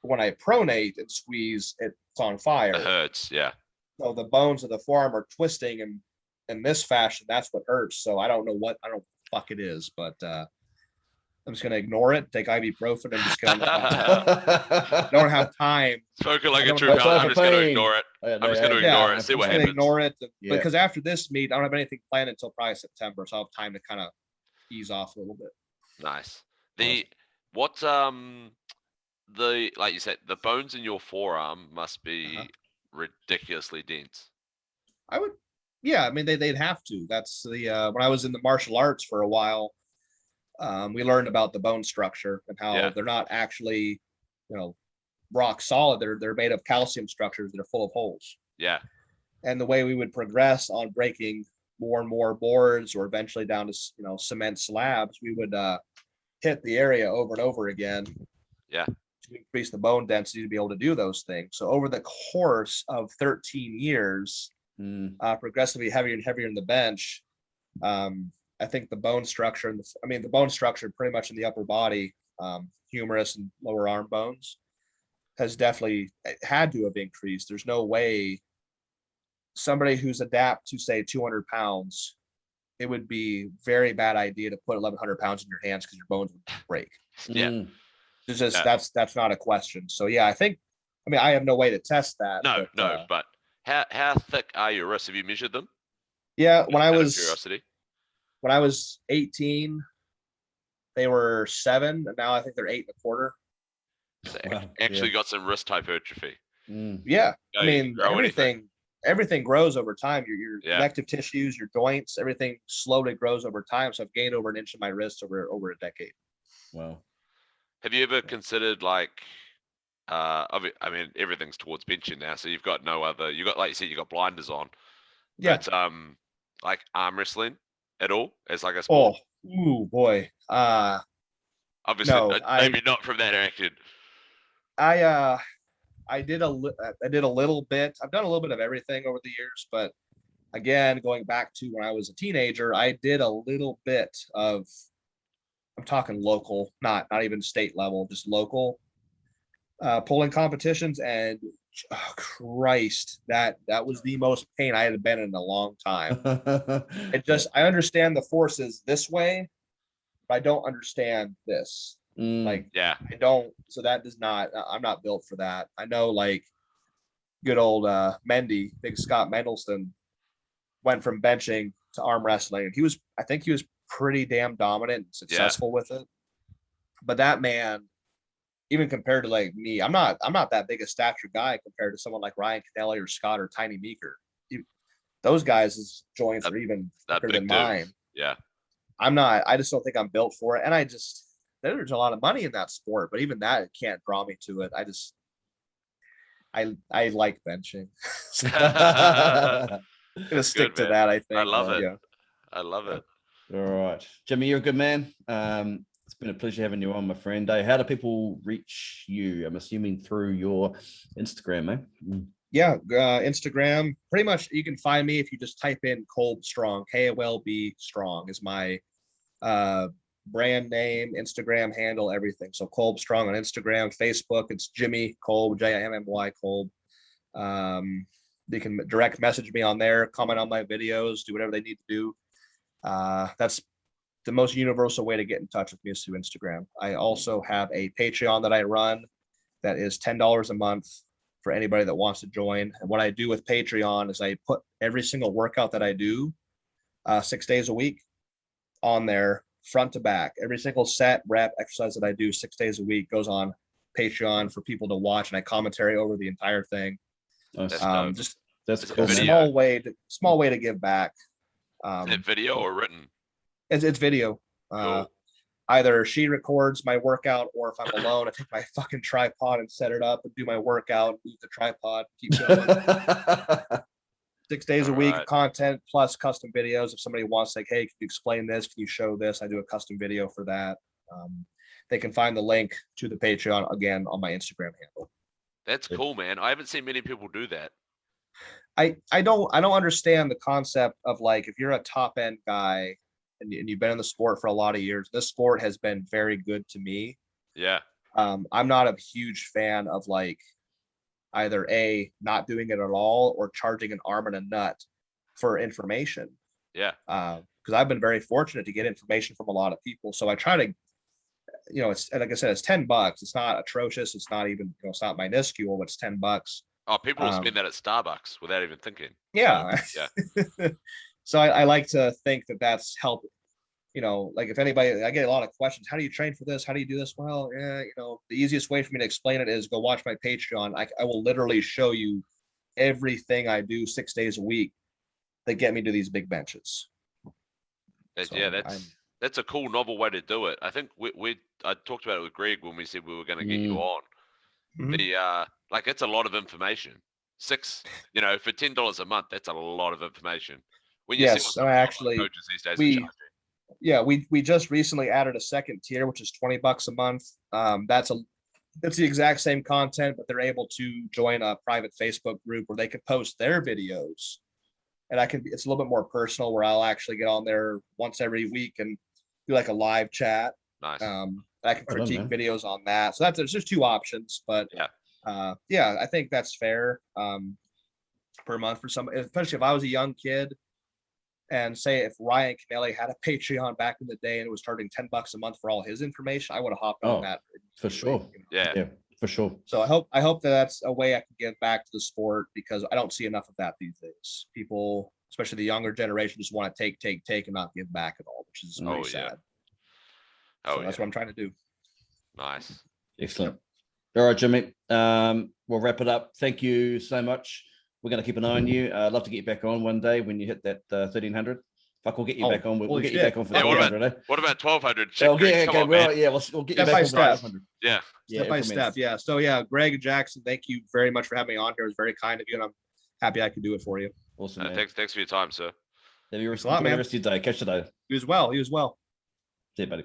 But when I pronate and squeeze, it's on fire. It hurts, yeah. So the bones of the forearm are twisting, and in this fashion, that's what hurts. So I don't know what the fuck it is, but I'm just gonna ignore it, take ibuprofen, and just get on the platform. Don't have time. Spoken like a true pal. I'm just gonna ignore it. I'm just gonna ignore it. See what happens. Ignore it because after this meet, I don't have anything planned until probably September, so I'll have time to kind of ease off a little bit. Nice. Like you said, the bones in your forearm must be ridiculously dense. I mean, they'd have to. That's the when I was in the martial arts for a while, we learned about the bone structure and how they're not actually, rock solid. They're made of calcium structures that are full of holes. Yeah. And the way we would progress on breaking more and more boards, or eventually down to cement slabs, we would hit the area over and over again. Yeah. To increase the bone density to be able to do those things. So over the course of 13 years, progressively heavier and heavier in the bench, I think the bone structure the bone structure pretty much in the upper body, humerus and lower arm bones, has definitely had to have increased. There's no way somebody who's adapt to say 200 pounds, it would be very bad idea to put 1,100 pounds in your hands because your bones would break. Yeah. It's just that's not a question. So I have no way to test that. But how thick are your wrists? Have you measured them? Yeah, when I was 18, they were 7, and now I think they're 8.25. So actually got some wrist hypertrophy. Yeah, I mean everything grows over time. Your connective tissues, your joints, everything slowly grows over time. So I've gained over an inch in my wrist over a decade. Wow. Have you ever considered everything's towards benching now, so you've got like you said, you got blinders on. Yeah. But like arm wrestling at all as like a sport? Oh boy. Obviously, no, maybe not from that direction. I did a little bit. I've done a little bit of everything over the years, but again, going back to when I was a teenager, I did a little bit of, I'm talking local, not even state level, just local pulling competitions. And oh, Christ, that was the most pain I had been in a long time. I understand the forces this way, but I don't understand this. Like, yeah, I don't. So that does not. I'm not built for that. I know, like, good old Mendy, Big Scott Mendelson, went from benching to arm wrestling, and I think he was pretty damn dominant and successful with it. But that man, even compared to like me, I'm not that big a stature guy compared to someone like Ryan Kennelly or Scott or Tiny Meeker. Those guys' joints are even thicker than mine. Yeah. I just don't think I'm built for it. And there's a lot of money in that sport, but even that can't draw me to it. I like benching. Gonna stick to that, I think. I love it. Yeah. I love it. All right. Jimmy, you're a good man. It's been a pleasure having you on, my friend. How do people reach you? I'm assuming through your Instagram, eh? Yeah, Instagram. Pretty much you can find me if you just type in Kolb Strong. KOLB Strong is my brand name, Instagram handle, everything. So Kolb Strong on Instagram. Facebook, it's Jimmy Kolb, Jimmy Kolb. They can direct message me on there, comment on my videos, do whatever they need to do. That's the most universal way to get in touch with me is through Instagram. I also have a Patreon that I run that is $10 a month for anybody that wants to join. And what I do with Patreon is I put every single workout that I do 6 days a week on there, front to back. Every single set, rep, exercise that I do 6 days a week goes on Patreon for people to watch, and I commentary over the entire thing. That's cool. Small way to give back. Is it video or written? It's video. Cool. Either she records my workout, or if I'm alone, I take my fucking tripod and set it up and do my workout, move the tripod, keep going. 6 days a week, content plus custom videos. If somebody wants, like, hey, can you explain this? Can you show this? I do a custom video for that. They can find the link to the Patreon again on my Instagram handle. That's cool, man. I haven't seen many people do that. I don't understand the concept of, like, if you're a top end guy and you've been in the sport for a lot of years, this sport has been very good to me. Yeah. I'm not a huge fan of, like, either not doing it at all or charging an arm and a nut for information. Yeah. Because I've been very fortunate to get information from a lot of people. So I try to, it's, like I said, it's $10. It's not atrocious. It's not even, it's not minuscule, but it's $10. Oh, people will spend that at Starbucks without even thinking. Yeah. Yeah. So I like to think that that's helped. Like, if anybody, I get a lot of questions. How do you train for this? How do you do this? Well, yeah, the easiest way for me to explain it is go watch my Patreon. I will literally show you everything I do 6 days a week that get me to these big benches. That's a cool, novel way to do it. I think I talked about it with Greg when we said we were going to get you on. Mm-hmm. Like, it's a lot of information. For $10 a month, that's a lot of information. When you see what actually, coaches these days we just recently added a second tier, which is $20 a month. It's the exact same content, but they're able to join a private Facebook group where they can post their videos, and it's a little bit more personal, where I'll actually get on there once every week and do like a live chat. Nice. I can critique videos on that. So there's just two options, but I think that's fair per month for some, especially if I was a young kid. And say if Ryan Kennelly had a Patreon back in the day and it was charging $10 a month for all his information, I would have hopped on that. For sure. Yeah, for sure. So I hope that's a way I can give back to the sport, because I don't see enough of that these days. People, especially the younger generation, just want to take and not give back at all, which is really sad. That's what I'm trying to do. Nice. Excellent. All right, Jimmy. We'll wrap it up. Thank you so much. We're going to keep an eye on you. I'd love to get you back on one day when you hit that 1300. Fuck, we'll get you back on. We'll get you back on for 1200. What about 1200? We'll get you back on for 1200. Yeah. Step by step. Yeah. So Greg Jackson, thank you very much for having me on here. It was very kind of you, and I'm happy I could do it for you. Awesome. Thanks for your time, sir. Have you rest of your day. Catch you later. You as well. See you, buddy.